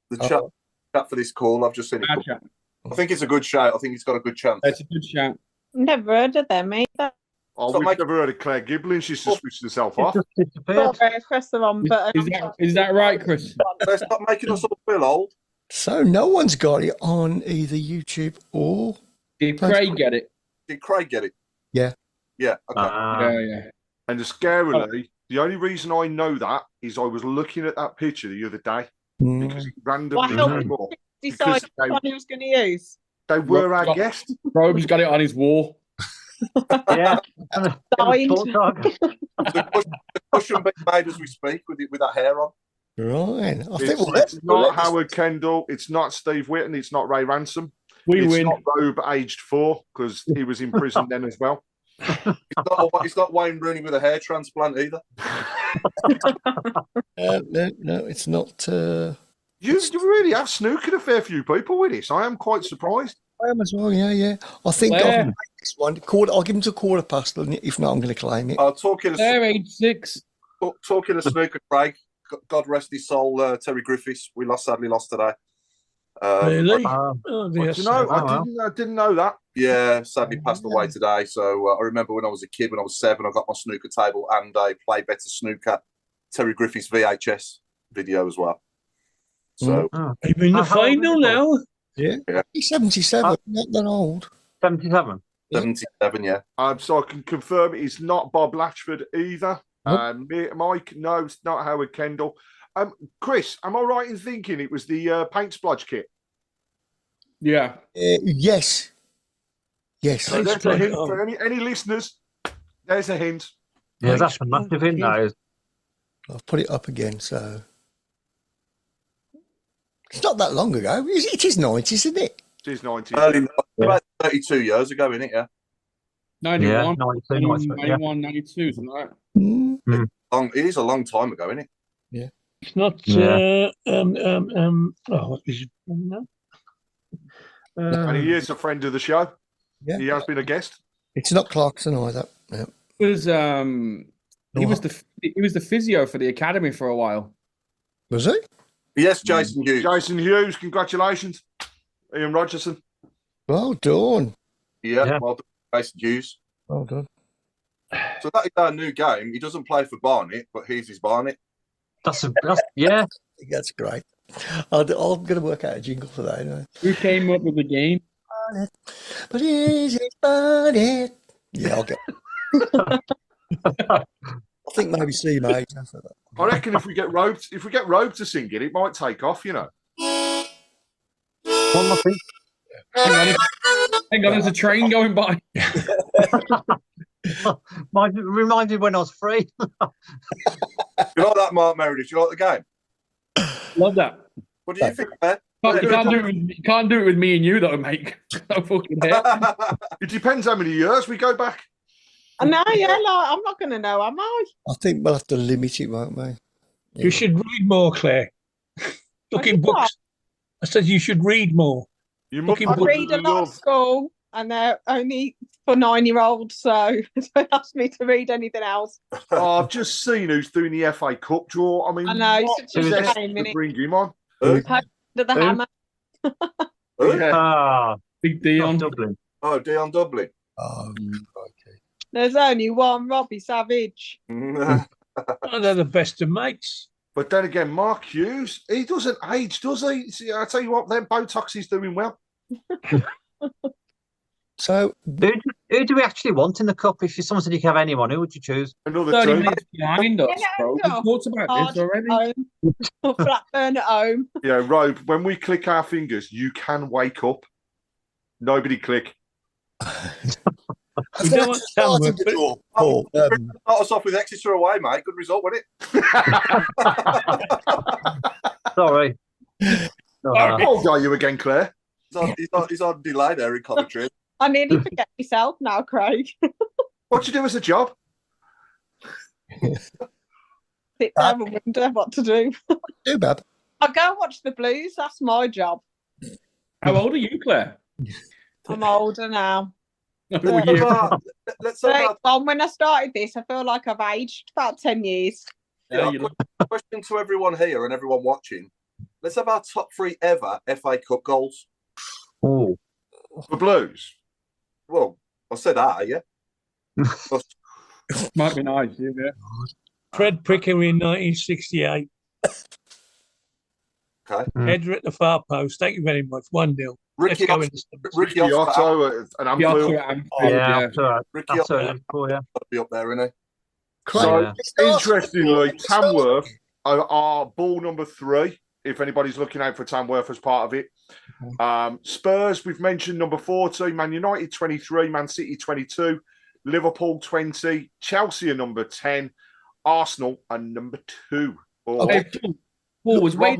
The chat for this call, I've just seen it. Chat. I think it's a good shout. I think he's got a good chance. It's a good shout. Never heard of them either. Oh, we've never heard of Claire Giblin. She's just switched herself off. Sorry, press the wrong button. Is that right, Chris? Let's not making us all feel old. So no one's got it on either YouTube or. Did Craig get it? Did Craig get it? Yeah. Yeah. Okay. Yeah. And scarily, the only reason I know that is I was looking at that picture the other day because it randomly came up. Decide which one he was going to use. They were our guest. Roby's got it on his wall. Yeah. The cushion being made as we speak with that hair on. Right. It's not Howard Kendall. It's not Steve Whitten. It's not Ray Ransom. It's not Robe aged 4 because he was in prison then as well. It's not Wayne Rooney with a hair transplant either. No, it's not. You really have snookered a fair few people with this. I am quite surprised. I am as well, yeah. I think I'll make this one. I'll give him to quarter past, if not, I'm going to claim it. Talking age 6. Talking of snooker, Craig, God rest his soul, Terry Griffiths. We sadly lost today. Really? I didn't know that. Yeah, sadly passed away today. So I remember when I was a kid, when I was 7, I got my snooker table and a Play Better Snooker Terry Griffiths VHS video as well. So are you in the final now? Yeah. He's 77, not that old. 77? 77, yeah. So I can confirm it's not Bob Latchford either. Mike, no, it's not Howard Kendall. Chris, am I right in thinking it was the paint splodge kit? Yeah. Yes. So there's a hint for any listeners. There's a hint. Yeah, that's a massive hint, though. I'll put it up again, so... It's not that long ago. It is 90s, isn't it? It is 90s. About 32 years ago, isn't it? Yeah. 91, 91, 92, something like that. It is a long time ago, isn't it? Yeah. It's not. What is it now? And he is a friend of the show. Yeah. He has been a guest. It's not Clarkson either. No. He was the physio for the academy for a while. Was he? Yes, Jason Hughes. Jason Hughes, congratulations. Ian Rogerson. Well done. Yeah, well done, Jason Hughes. Well done. So that is our new game. He doesn't play for Barnet, but here's his Barnet. That's That's great. I'm going to work out a jingle for that anyway. Who came up with the game? Barnet. But is it Barnet? Yeah, I'll get I think maybe see mate. I reckon if we get Robe to sing it might take off, you know. One more thing. Hang on, there's a train going by. Reminds me when I was free. You like that, Mark Meredith? You like the game? Love that. What do you think, man? You can't do it with me and you, though, mate. No fucking hell. It depends how many years we go back. I know, I'm not going to know, am I? I think we'll have to limit it, won't we? Yeah. You should read more, Claire. Look in books. I said you should read more. You I read a lot at school, and they're only for 9-year-olds, so don't ask me to read anything else. I've just seen who's doing the FA Cup draw. I mean, I know, such a shame, innit? Bring him on. To the hammer. Big Dion Dublin. Oh, Dion Dublin. Oh, okay. There's only one Robbie Savage. They're the best of mates. But then again, Mark Hughes, he doesn't age, does he? See, I tell you what, then Botox is doing well. So, who Who do we actually want in the cup? If someone said you can have anyone, who would you choose? Another 30 two. minutes behind us, bro. We've talked about this already. Blackburn at home. Yeah, Robe, when we click our fingers, you can wake up. Nobody click. We don't want Tamworth, but Start us off with Exeter away, mate. Good result, wasn't it? Sorry. How old are you again, Claire? He's on delay there in commentary. I nearly forget myself now, Craig. What do you do as a job? Sit down and wonder what to do. Too bad. I go and watch the Blues. That's my job. How old are you, Claire? I'm older now. Let's when I started this, I feel like I've aged about 10 years. Question to everyone here and everyone watching. Let's have our top 3 ever FA Cup goals. Oh, the Blues. Well, I said yeah. Might be nice, yeah. Fred Pricker in 1968. Okay. Header at the far post. Thank you very much. 1-0. Ricky Otto at Anfield. Yeah, that's all right. Ricky Otto. Be up there, isn't he? So, interestingly, Tamworth are ball number 3, if anybody's looking out for Tamworth as part of it. Spurs, we've mentioned number 40, Man United 23, Man City 22, Liverpool 20, Chelsea are number 10, Arsenal are number 2. Was Wade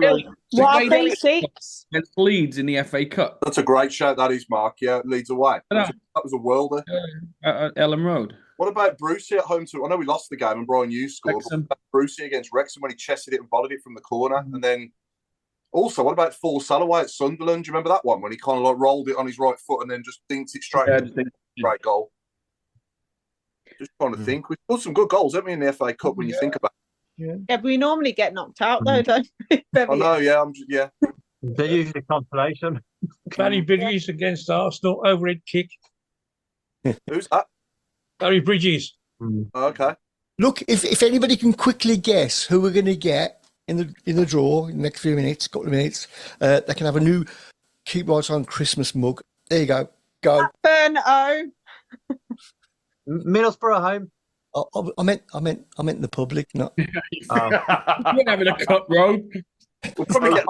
six against Leeds in the FA Cup? That's a great shout, that is, Mark. Yeah, Leeds away. That was a worlder. At Ellen Road. What about Brucey at home to? I know we lost the game and Brian Hughes scored. But Brucey against Wrexham when he chested it and volleyed it from the corner, and then also what about Fall Salaway at Sunderland? Do you remember that one when he kind of like rolled it on his right foot and then just dinked it straight? Great goal. Just trying to think. We've got some good goals, haven't we, in the FA Cup when you think about it? Yeah, but we normally get knocked out though, don't we? I know, yeah. They're usually consolation. Barry Bridges against Arsenal, overhead kick. Who's that? Barry Bridges. Okay. Look, if anybody can quickly guess who we're going to get in the draw in the next few minutes, couple of minutes, they can have a new Keep Right On Christmas mug. There you go. Go. Blackburn Middlesbrough home. I meant the public, not. You're having a cup, bro. We'll probably get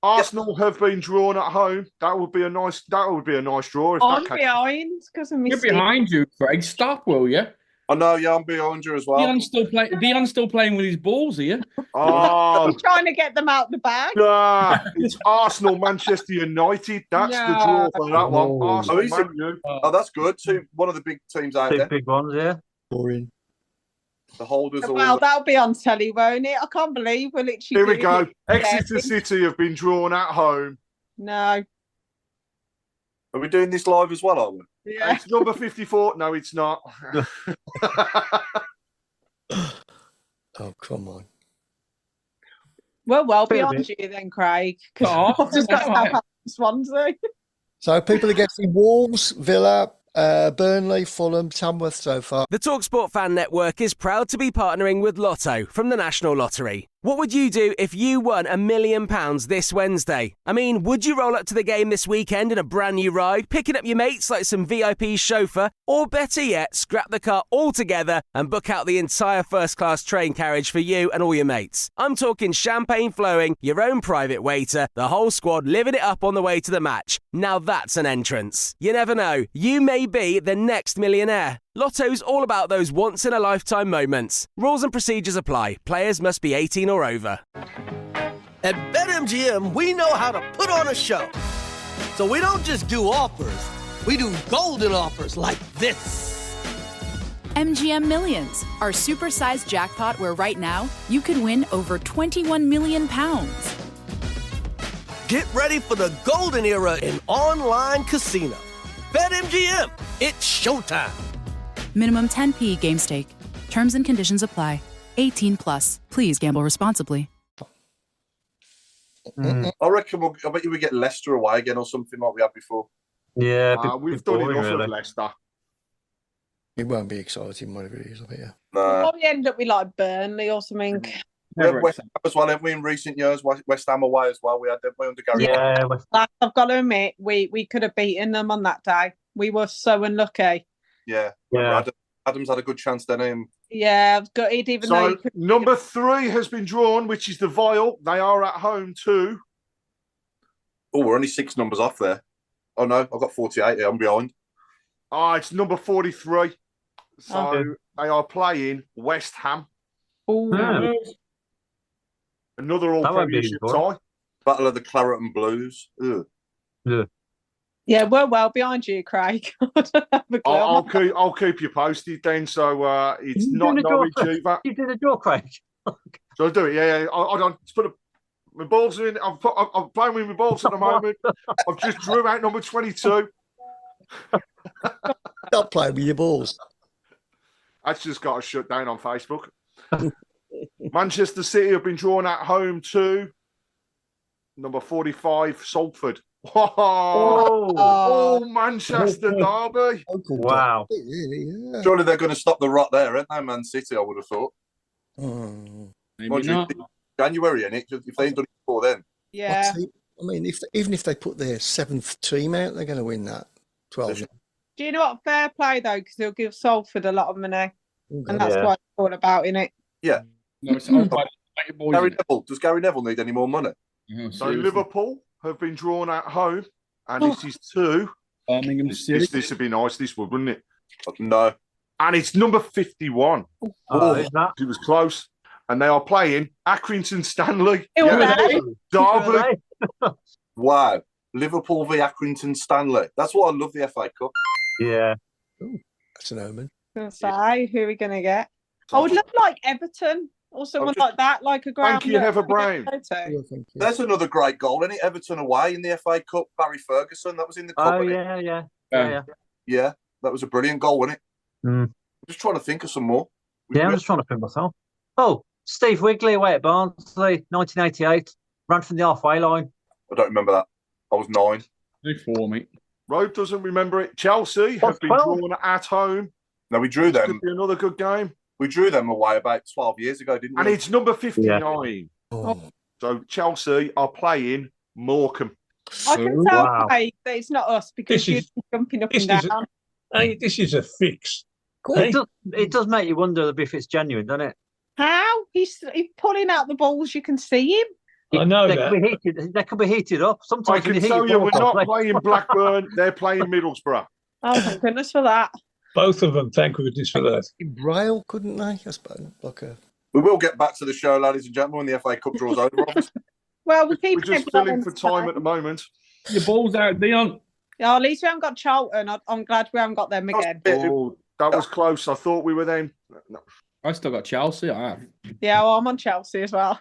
Arsenal have been drawn at home. That would be a nice draw. If I'm behind because I'm You're behind you, Craig. Stop, will you? I know, yeah, I'm behind you as well. Dion's still playing with his balls here. I'm trying to get them out the bag. Nah, it's Arsenal, Manchester United. That's the draw for that one. Arsenal, that's good. One of the big teams out there. Two big ones, yeah. Boring. The holders. Well, that'll be on telly, won't it? I can't believe we're literally. Here we go. Exeter City have been drawn at home. No. Are we doing this live as well, are we? Yeah. It's number 54. No, it's not. Oh, come on. Well beyond you then, Craig. Because I've just got Swansea. So people are getting Wolves, Villa, Burnley, Fulham, Tamworth so far. The TalkSport Fan Network is proud to be partnering with Lotto from the National Lottery. What would you do if you won £1 million this Wednesday? I mean, would you roll up to the game this weekend in a brand new ride, picking up your mates like some VIP chauffeur, or better yet, scrap the car altogether and book out the entire first-class train carriage for you and all your mates? I'm talking champagne flowing, your own private waiter, the whole squad living it up on the way to the match. Now that's an entrance. You never know, you may be the next millionaire. Lotto's all about those once-in-a-lifetime moments. Rules and procedures apply. Players must be 18 or over. At BetMGM, we know how to put on a show. So we don't just do offers, we do golden offers like this. MGM Millions, our supersized jackpot where right now you could win over £21 million. Get ready for the golden era in online casino. BetMGM, it's showtime. Minimum 10p game stake. Terms and conditions apply. 18 plus. Please gamble responsibly. I reckon I bet you we get Leicester away again or something like we had before. Yeah, we've done enough of Leicester. It won't be exciting, whatever it is, I bet you. We'll probably end up with like Burnley or something. West Ham as well, haven't we, in recent years? West Ham away as well. We had them under Gary. I've got to admit, we could have beaten them on that day. We were so unlucky. Yeah. Adams had a good chance, didn't he? Yeah, I've got it. Even though So number 3 has been drawn, which is the Vile. They are at home too. Oh, we're only 6 numbers off there. Oh no, I've got 48 here. I'm behind. It's number 43. So they are playing West Ham. Oh, Another all-Premiership tie. Battle of the Claret and Blues. Ugh. yeah, we're well behind you, Craig. I'll keep you posted then. So it's not Norwich either. You did a draw, Craig. So I'll do it. Yeah. I'll just put my balls in. I'm playing with my balls at the moment. I've just drew out number 22. Stop playing with your balls. That's just got to shut down on Facebook. Manchester City have been drawn at home to number 45, Salford. Oh, Manchester derby. Wow. Yeah. Surely they're going to stop the rot there, aren't they, Man City, I would have thought. Maybe not. January, innit? If they ain't done it before then. Yeah. I mean, even if they put their 7th team out, they're going to win that 12. Do you know what? Fair play, though, because he'll give Salford a lot of money. And that's what it's all about, innit? Yeah. No, it's all by the boys. Does Gary Neville need any more money? So Liverpool have been drawn at home, and this is to Birmingham City. This would be nice, this would, wouldn't it? No. And it's number 51. It was close. And they are playing Accrington Stanley. Derby. Wow. Liverpool v Accrington Stanley. That's what I love the FA Cup. Yeah. Ooh, that's an omen. Say, who are we going to get? I would love like Everton or someone like that, like a ground. Thank you, Heather Browne. There's another great goal, isn't it? Everton away in the FA Cup. Barry Ferguson, that was in the cup. Oh, yeah. That was a brilliant goal, wasn't it? I'm just trying to think of some more. I'm just trying to think myself. Oh, Steve Wigley away at Barnsley, 1988. Ran from the halfway line. I don't remember that. I was 9. Big 4, mate. Robe doesn't remember it. Chelsea have been drawn at home. No, we drew them. Could be another good game. We drew them away about 12 years ago, didn't we? And it's number 59. Yeah. So Chelsea are playing Morecambe. I can tell that it's not us because you're jumping up and down. This is a fix. It does make you wonder if it's genuine, doesn't it? How? He's pulling out the balls. You can see him. I know they could be heated up. Sometimes I can tell you we're not playing Blackburn. They're playing Middlesbrough. Oh, thank goodness for that. Both of them, thank goodness for that. Braille, couldn't they? I suppose. We will get back to the show, ladies and gentlemen, when the FA Cup draws over, obviously. Well, we're just filling for time at the moment. Your ball's out, Dion. Oh, at least we haven't got Charlton. I'm glad we haven't got them again. Oh, that was close. I thought we were them. No. I still got Chelsea. I have. Yeah, well, I'm on Chelsea as well.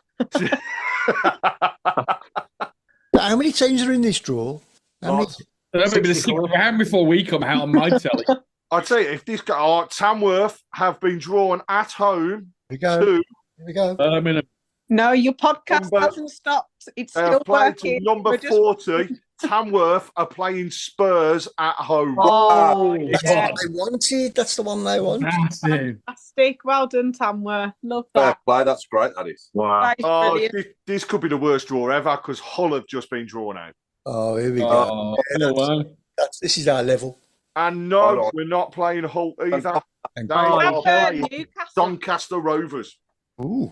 How many teams are in this draw? Maybe the 6th round before we come out on my telly. I'll tell you, if this guy, Tamworth have been drawn at home. Here we go. No, your podcast hasn't stopped. It's still working. Number 40, Tamworth are playing Spurs at home. Oh, that's what they wanted. That's the one they wanted. Fantastic. Well done, Tamworth. Love that. Play. That's great, that is. Wow. This could be the worst draw ever because Hull have just been drawn out. Oh, here we go. This is our level. And no, we're not playing Hull either. They are playing Doncaster Rovers. Ooh.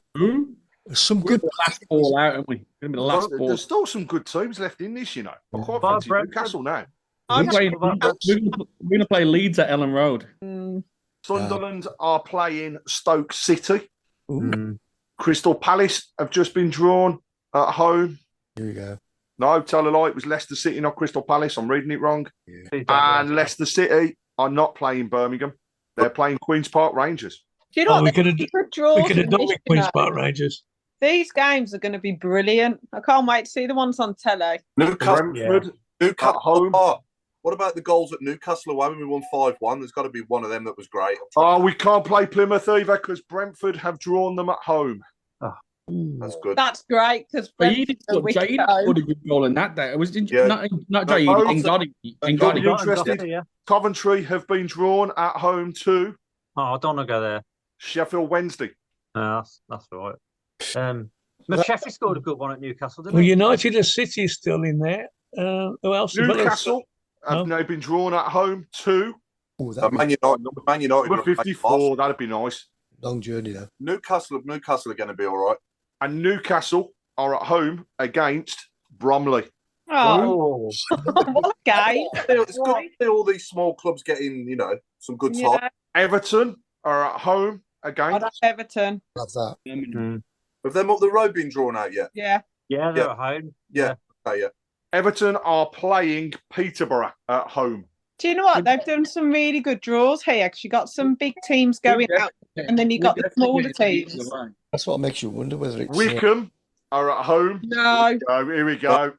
Some good last ball out, haven't we? There's still some good teams left in this, you know. I quite fancy Newcastle now. We're going to play Leeds at Ellen Road. Sunderland are playing Stoke City. Crystal Palace have just been drawn at home. Here we go. No, tell a lie. It was Leicester City, not Crystal Palace. I'm reading it wrong. Yeah. And Leicester City are not playing Birmingham. They're playing Queen's Park Rangers. Do you know what? We could have done with Queen's Park Rangers. These games are going to be brilliant. I can't wait to see the ones on telly. Newcastle at home. What about the goals at Newcastle away when we won 5-1? There's got to be one of them that was great. We can't play Plymouth either because Brentford have drawn them at home. That's good. That's great because Jade scored a good goal in that day. It was not Jade, interested. Coventry have been drawn at home too. I don't want to go there. Sheffield Wednesday. That's right. Sheffield scored a good one at Newcastle, didn't he? United and City is still in there. Who else? Newcastle have now been drawn at home too. Oh, Man United. Number 54, that'd be nice. Long journey, though. Newcastle are going to be all right. And Newcastle are at home against Bromley. Oh, what a game. It's good to see all these small clubs getting, some good time. Everton are at home against Everton. Love that. Have them up the road been drawn out yet? Yeah. Yeah, they're at home. Yeah. Okay, yeah. Everton are playing Peterborough at home. Do you know what? They've done some really good draws here because you got some big teams going out and then you got the smaller teams. That's what makes you wonder whether it's... Wickham are at home. No. Here we go.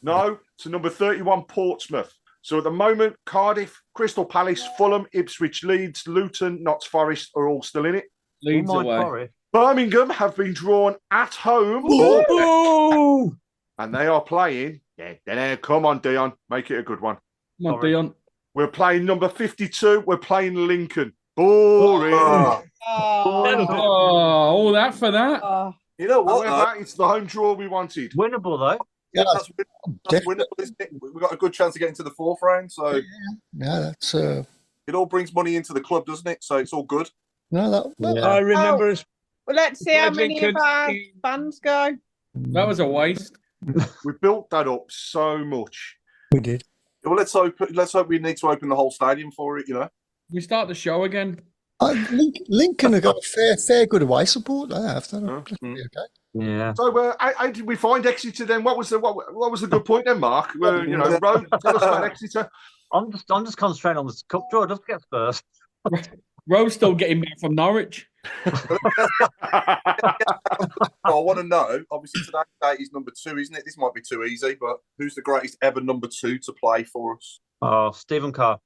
No, to number 31, Portsmouth. So at the moment, Cardiff, Crystal Palace, Fulham, Ipswich, Leeds, Luton, Notts Forest are all still in it. Leeds away. Birmingham have been drawn at home. Ooh. And they are playing. Come on, Dion. Make it a good one. Come on, Dion. We're playing number 52. We're playing Lincoln. Boring. All that for that. You know what? However, it's the home draw we wanted. Winnable, though. Yeah, that's winnable, isn't it? We've got a good chance of getting to the fourth round. So that's... It all brings money into the club, doesn't it? So it's all good. I remember us. Well, let's see how many of our fans go. That was a waste. We built that up so much. We did. Well, let's hope we need to open the whole stadium for it, We start the show again. Lincoln have got a fair good away support. They have. Okay. Yeah. So, how did we find Exeter then? What was the good point then, Mark? Road, tell us about Exeter. I'm just concentrating on the cup draw. Just get first. Rowe's still getting back from Norwich. I want to know. Obviously, today's date is number 2, isn't it? This might be too easy, but who's the greatest ever number 2 to play for us? Oh, Stephen Carr.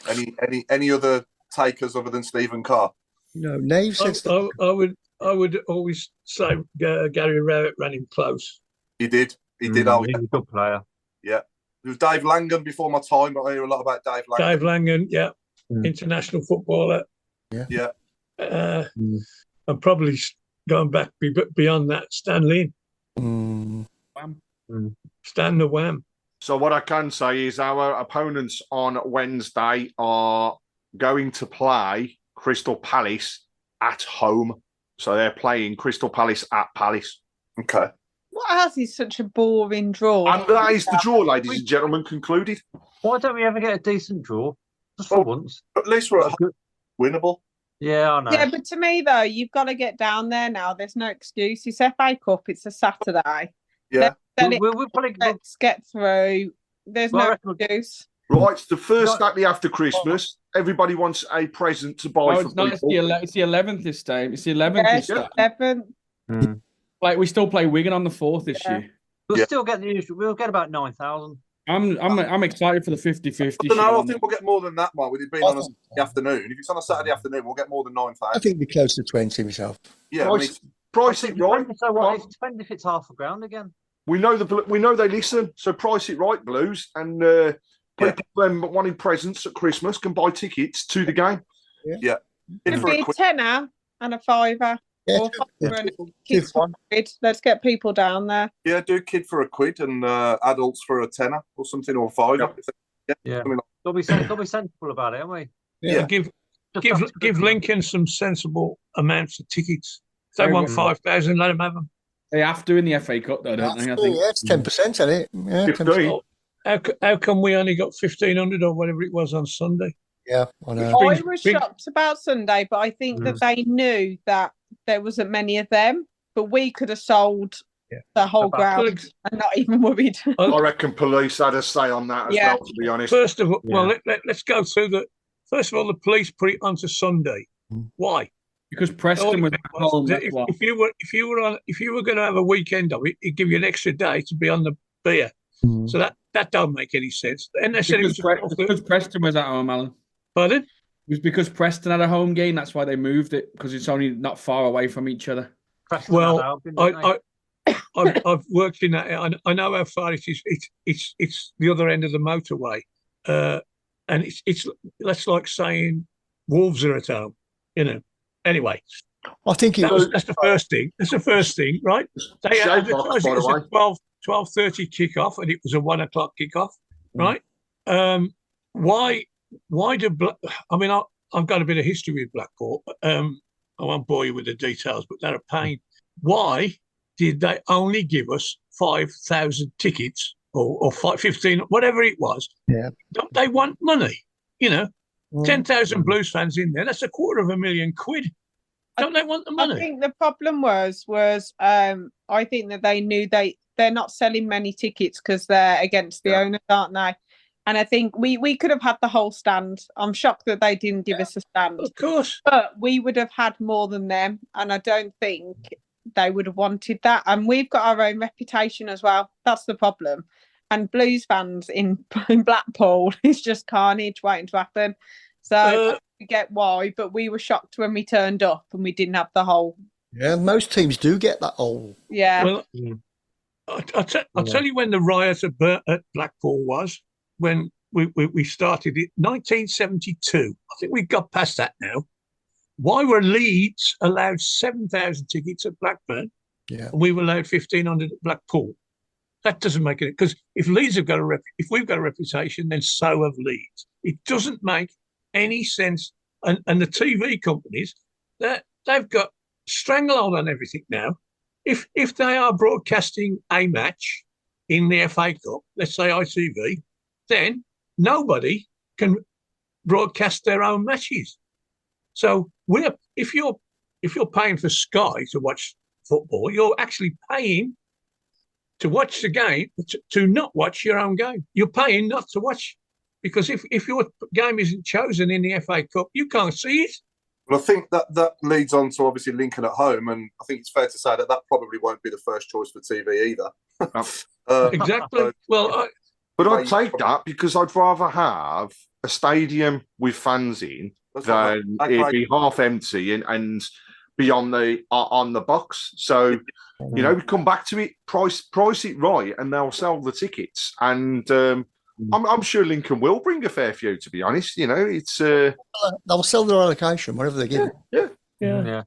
Any other takers other than Stephen Carr? No, Nave says I would always say Gary Rowett ran him close. He did. He's a good player. Yeah. There was Dave Langan before my time, but I hear a lot about Dave Langan. Dave Langan, yeah. International footballer. Yeah. I'm probably going back beyond that. Stan Lynn. Stan the Wham. So what I can say is our opponents on Wednesday are going to play Crystal Palace at home. So they're playing Crystal Palace at Palace. Okay. What else is such a boring draw? And that is the draw, ladies and gentlemen, concluded. Why don't we ever get a decent draw? Just for once. At least we're winnable. Yeah, I know. Yeah, but to me, though, you've got to get down there now. There's no excuse. It's FA Cup. It's a Saturday. Yeah. Let's get through. There's no excuse. Right, it's the first Saturday after Christmas. Everybody wants a present to buy for people. It's the 11th this time. It's the 11th this time. 11th. Like we still play Wigan on the 4th this year. We'll still get the usual. We'll get about 9,000. I'm excited for the 50-50. I think we'll get more than that, Mark, with it being on a Saturday afternoon. If it's on a Saturday afternoon, we'll get more than 9,000. I think we're close to 20 myself. Yeah, price it right. So what? It depends if it's half a ground again. We know they listen, so price it right, Blues, and people wanting presents at Christmas can buy tickets to the game. Yeah. It'd be a tenner and a fiver. Yeah, or kids for a quid. Let's get people down there. Yeah, do kid for a quid and adults for a tenner or something, or $5. Yeah. Like They'll be sensible about it, aren't we? Yeah. Give Lincoln some sensible amounts of tickets. If they want 5,000, let them have them. They have to in the FA Cup, though, don't they? I think. Yeah, it's 10%, isn't it? Yeah, 10%. How come we only got 1,500 or whatever it was on Sunday? Yeah, I know. I was shocked about Sunday, but I think that they knew that there wasn't many of them, but we could have sold the whole ground and not even worried. I reckon police had a say on that as well, to be honest. First of all, let's go through the. First of all, the police put it onto Sunday. Why? Because Preston was at home. If you were going to have a weekend of it, it'd give you an extra day to be on the beer. So that don't make any sense. And they said it was because Preston was at home, Alan. Pardon? It was because Preston had a home game. That's why they moved it, because it's only not far away from each other. Well, I've worked in that. I know how far it is. It's the other end of the motorway, and it's that's like saying Wolves are at home. Anyway, I think that's the first thing. That's the first thing, right? They advertised it as a 12:30 kickoff, and it was a 1 o'clock kickoff, right? why do I mean, I've got a bit of history with Blackpool. I won't bore you with the details, but they're a pain. Why did they only give us 5,000 tickets or 15, whatever it was? Yeah. Don't they want money? 10,000 Blues fans in there. That's £250,000. Don't they want the money? I think the problem was I think that they knew they're not selling many tickets because they're against the owners, aren't they? And I think we could have had the whole stand. I'm shocked that they didn't give us a stand. Of course. But we would have had more than them. And I don't think they would have wanted that. And we've got our own reputation as well. That's the problem. And Blues fans in Blackpool is just carnage waiting to happen. So I get why, but we were shocked when we turned up and we didn't have the whole. Yeah, most teams do get that whole. Yeah. Well, I'll tell you when the riot at Blackpool was. When we started it, 1972. I think we've got past that now. Why were Leeds allowed 7,000 tickets at Blackburn? Yeah. And we were allowed 1,500 at Blackpool. That doesn't make it, because if Leeds have got if we've got a reputation, then so have Leeds. It doesn't make any sense. And the TV companies, they've got stranglehold on everything now. If they are broadcasting a match in the FA Cup, let's say ITV, then nobody can broadcast their own matches. So if you're paying for Sky to watch football, you're actually paying to watch the game, to not watch your own game. You're paying not to watch, because if your game isn't chosen in the FA Cup, you can't see it. Well, I think that leads on to obviously Lincoln at home, and I think it's fair to say that probably won't be the first choice for TV either. Exactly. But I'd take that, because I'd rather have a stadium with fans in than it be half empty and be on the box. So, we come back to it, price it right, and they'll sell the tickets. And I'm sure Lincoln will bring a fair few, to be honest. It's they'll sell their allocation, whatever they give. Yeah. Yeah.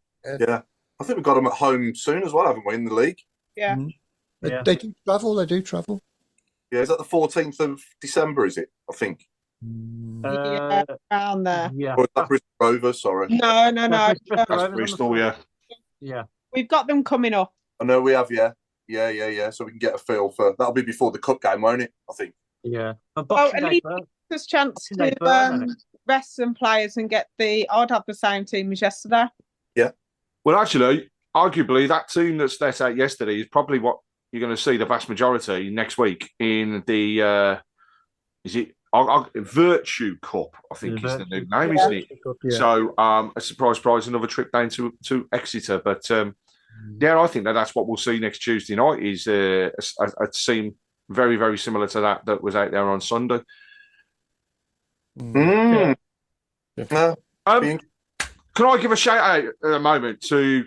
I think we've got them at home soon as well, haven't we, in the league? Yeah. Mm-hmm. They do travel. They do travel. Yeah, is that the 14th of December, is it? I think. Yeah, around there. Yeah. Or is that Bristol Rovers, sorry? No. That's Bristol, yeah. Yeah. We've got them coming up. I know we have, yeah. Yeah. So we can get a feel for... That'll be before the Cup game, won't it? I think. Yeah. At least there's a chance to rest some players and get I'd have the same team as yesterday. Yeah. Well, actually, arguably, that team that's set out yesterday is probably what you're going to see the vast majority next week in the Virtue Cup, I think is the new name, isn't it? Cup, yeah. So a surprise prize, another trip down to Exeter. But I think that's what we'll see next Tuesday night is a team very, very similar to that was out there on Sunday. Yeah. Can I give a shout out at the moment to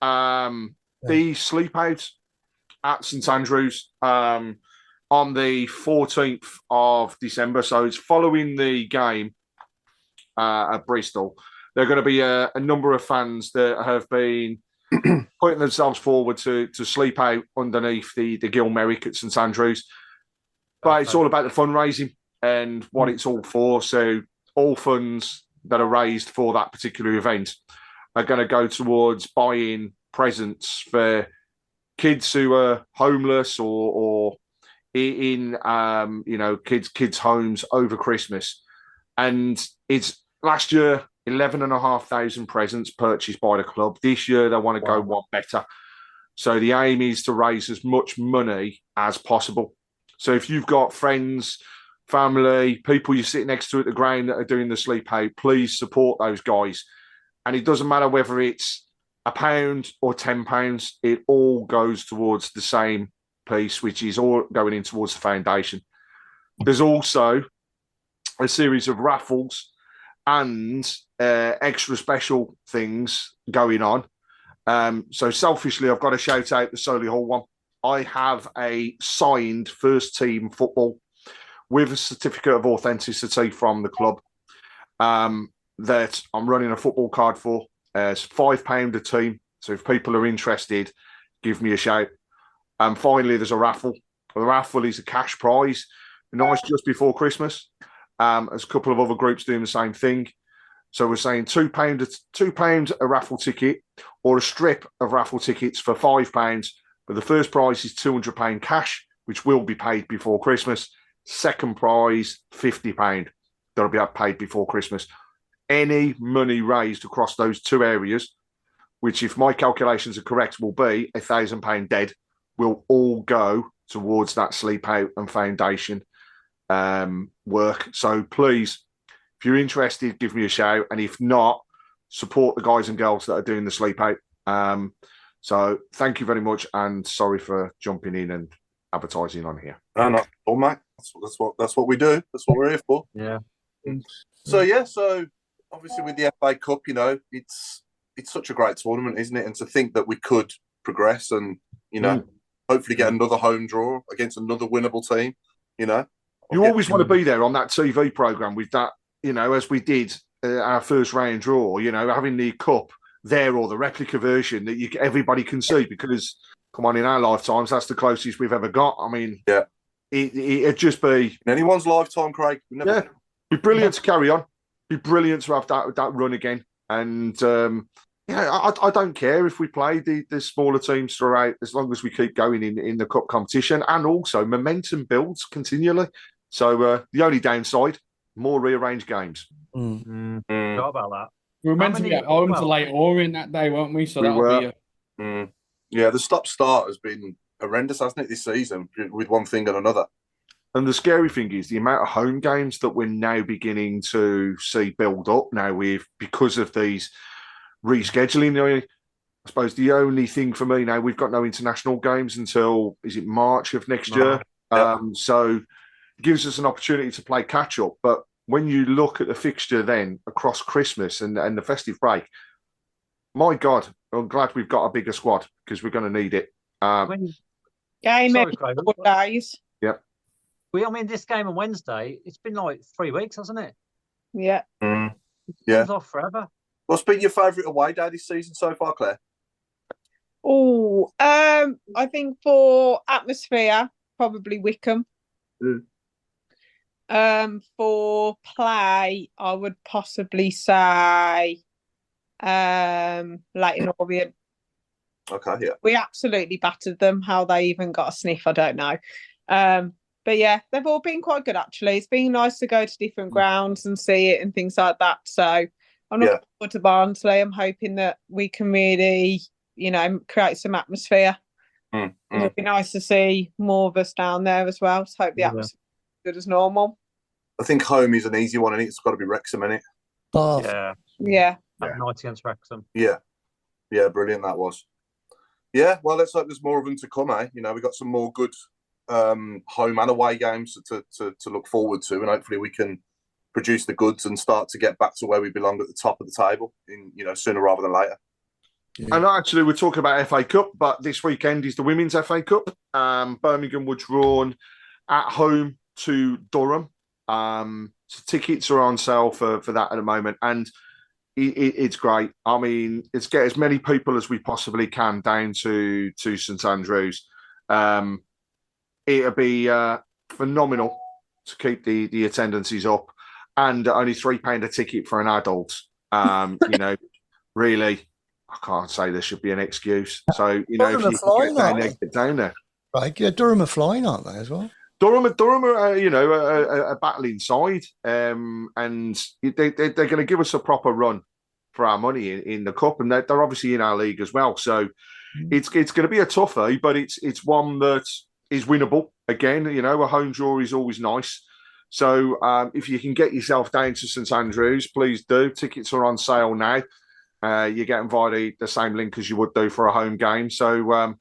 the sleep out at St Andrews on the 14th of December. So it's following the game at Bristol. There are going to be a number of fans that have been putting themselves forward to sleep out underneath the Gill Merrick at St Andrews. But it's all about the fundraising and what it's all for. So all funds that are raised for that particular event are going to go towards buying presents for kids who are homeless or in kids' homes over Christmas. And it's last year 11,500 presents purchased by the club. This year they want to go one better. So the aim is to raise as much money as possible. So if you've got friends, family, people you sit next to at the ground that are doing the sleep out, please support those guys. And it doesn't matter whether it's £1 or £10, it all goes towards the same piece, which is all going in towards the foundation. There's also a series of raffles and extra special things going on. So selfishly, I've got to shout out the Solihull one. I have a signed first team football with a certificate of authenticity from the club that I'm running a football card for. It's £5 a team. So if people are interested, give me a shout. And finally, there's a raffle. The raffle is a cash prize, nice just before Christmas. There's a couple of other groups doing the same thing. So we're saying £2 a raffle ticket or a strip of raffle tickets for £5. But the first prize is £200 cash, which will be paid before Christmas. Second prize, £50. That'll be paid before Christmas. Any money raised across those two areas, which if my calculations are correct, will be £1,000 dead, will all go towards that Sleep Out and Foundation work. So please, if you're interested, give me a shout. And if not, support the guys and girls that are doing the Sleep Out. So thank you very much. And sorry for jumping in and advertising on here. No, not at all, mate. That's what we do. That's what we're here for. Yeah. So obviously with the FA Cup, it's such a great tournament, isn't it? And to think that we could progress and, hopefully get another home draw against another winnable team, You always want to be there on that TV programme with that, as we did our first round draw, having the cup there or the replica version that everybody can see, because, come on, in our lifetimes, that's the closest we've ever got. I mean, yeah, it'd just be... In anyone's lifetime, Craig. Be brilliant to carry on. Be brilliant to have that run again. And, I don't care if we play the smaller teams throughout, as long as we keep going in the cup competition. And also, momentum builds continually. So the only downside, more rearranged games. Forgot about that. We were meant to be at home to late Orient that day, weren't we? So that'll be Yeah, the stop-start has been horrendous, hasn't it, this season, with one thing and another. And the scary thing is the amount of home games that we're now beginning to see build up now because of these rescheduling. I suppose the only thing for me now, we've got no international games until, is it March of next year? Yeah. So it gives us an opportunity to play catch-up. But when you look at the fixture then across Christmas and the festive break, my God, I'm glad we've got a bigger squad because we're going to need it. Game every 4 days. Yep. This game on Wednesday, it's been like 3 weeks, hasn't it? Yeah. Yeah. It's off forever. What's been your favourite away day this season so far, Claire? Oh, I think for atmosphere, probably Wickham. For play, I would possibly say Leighton Orient. Okay, yeah. We absolutely battered them. How they even got a sniff, I don't know. But yeah, they've all been quite good, actually. It's been nice to go to different grounds and see it and things like that. So I'm looking forward to Barnsley. I'm hoping that we can really, create some atmosphere. It'll be nice to see more of us down there as well. So hope the atmosphere is good as normal. I think home is an easy one, and it's got to be Wrexham, innit? Oh, yeah. That night against Wrexham. Yeah, brilliant that was. Yeah, well, let's hope there's more of them to come, eh? We've got some more good home and away games to look forward to, and hopefully we can produce the goods and start to get back to where we belong at the top of the table in sooner rather than later. Yeah. And actually, we're talking about FA Cup, but this weekend is the Women's FA Cup. Birmingham were drawn at home to Durham. So tickets are on sale for that at the moment, and it's great. I mean, it's get as many people as we possibly can down to St Andrews. It'll be phenomenal to keep the attendances up, and only £3 a ticket for an adult. Really, I can't say there should be an excuse. So if you can get down there, get down there. Right, yeah, Durham are flying, aren't they, as well? Durham are a battling side, and they're going to give us a proper run for our money in the cup, and they're obviously in our league as well. So it's going to be a toughie, but it's one that is winnable. Again, a home draw is always nice. So if you can get yourself down to St Andrews, please do. Tickets are on sale now. You're getting via the same link as you would do for a home game. So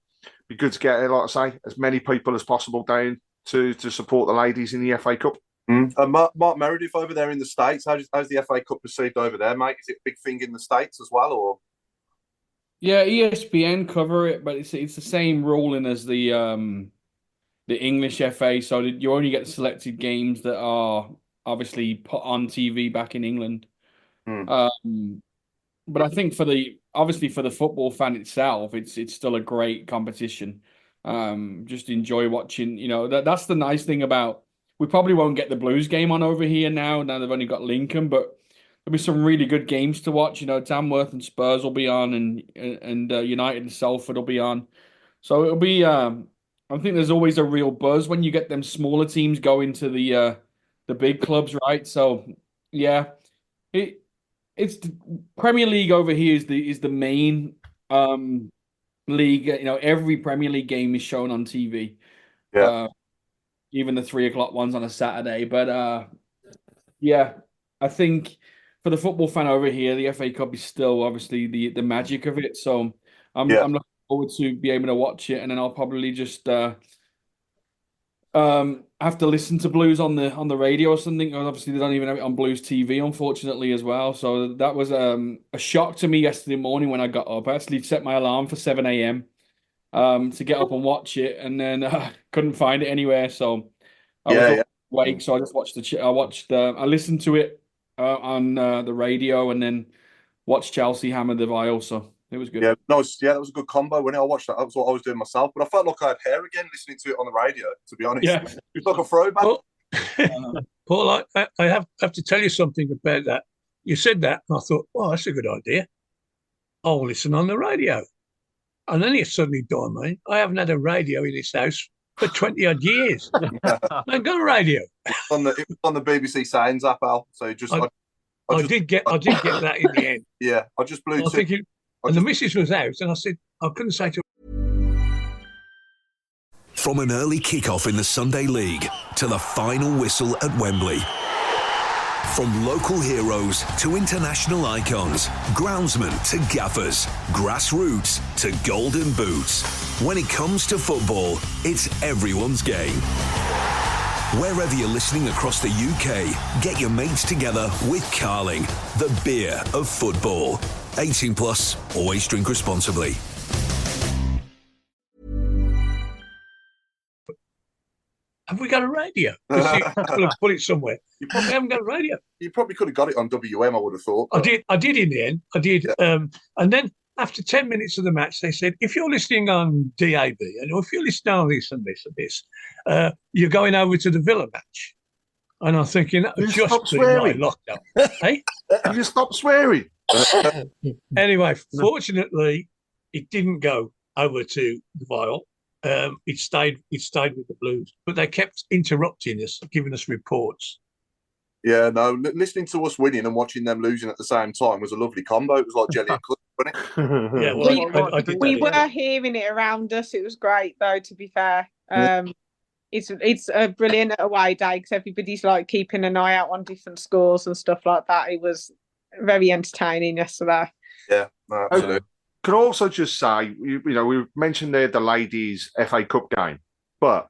be good to get, like I say, as many people as possible down to support the ladies in the FA Cup. Mark Meredith over there in the States, how's the FA Cup received over there, mate? Is it a big thing in the States as well, or? Yeah, ESPN cover it, but it's the same ruling as the English FA. So you only get selected games that are obviously put on TV back in England. But I think for the football fan itself, it's still a great competition. Just enjoy watching. That's the nice thing about we probably won't get the Blues game on over here now they've only got Lincoln, but there'll be some really good games to watch. You know, Tamworth and Spurs will be on, and United and Salford will be on. So it'll be. I think there's always a real buzz when you get them smaller teams going to the big clubs, right? So yeah, it's the Premier League over here is the main league. You know, every Premier League game is shown on TV. Yeah. Even the 3:00 ones on a Saturday. But yeah, I think for the football fan over here, the FA Cup is still obviously the magic of it. So I'm looking forward to be able to watch it, and then I'll probably just have to listen to Blues on the radio or something. Obviously, they don't even have it on Blues TV, unfortunately, as well. So that was a shock to me yesterday morning when I got up. I actually set my alarm for 7 a.m. To get up and watch it, and then couldn't find it anywhere. So I was awake, so I just watched I listened to it on the radio, and then watched Chelsea hammer the Vile. So it was good. Yeah, that was a good combo. When I watched that, that was what I was doing myself. But I felt like I had hair again listening to it on the radio. To be honest, it's like a throwback. Paul, I have to tell you something about that. You said that, and I thought, well, that's a good idea. I'll listen on the radio. And then it suddenly dawned on me, I haven't had a radio in this house for 20 odd years. I haven't got a radio. It was on the BBC Sounds app, Al. So I did get that in the end. Yeah, I just blew. The missus was out, and I said I couldn't say to her. From an early kickoff in the Sunday League to the final whistle at Wembley. From local heroes to international icons, groundsmen to gaffers, grassroots to golden boots. When it comes to football, it's everyone's game. Wherever you're listening across the UK, get your mates together with Carling, the beer of football. 18 plus, always drink responsibly. Have we got a radio? Put it somewhere. We haven't got a radio. You probably could have got it on WM, I would have thought. I did in the end. I did. Yeah. And then after 10 minutes of the match, they said, if you're listening on DAB, and if you're listening on this and this and this, you're going over to the Villa match. And I'm thinking, that was just my lockdown. Hey? You just stop swearing. Anyway, fortunately, it didn't go over to the Vile. It stayed with the Blues, but they kept interrupting us, giving us reports. Yeah, no, listening to us winning and watching them losing at the same time was a lovely combo. It was like jelly and custard, wasn't it? Yeah, well, we were hearing it around us. It was great, though. To be fair, it's a brilliant away day because everybody's like keeping an eye out on different scores and stuff like that. It was very entertaining yesterday. Yeah, no, absolutely. Could also just say, you know, we mentioned there the ladies' FA Cup game, but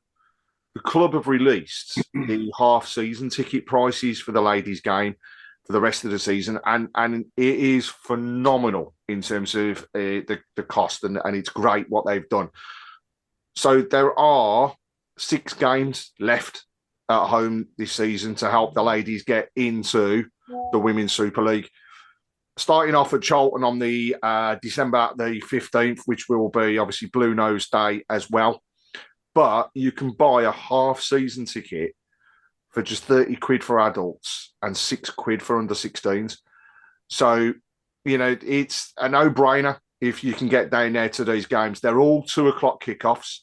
the club have released the half-season ticket prices for the ladies' game for the rest of the season, and it is phenomenal in terms of the cost, and it's great what they've done. So there are 6 games left at home this season to help the ladies get into the Women's Super League. Starting off at Tilton on the December the 15th, which will be obviously Blue Nose Day as well. But you can buy a half-season ticket for just 30 quid for adults and 6 quid for under 16s. So, you know, it's a no-brainer if you can get down there to these games. They're all 2:00 kickoffs.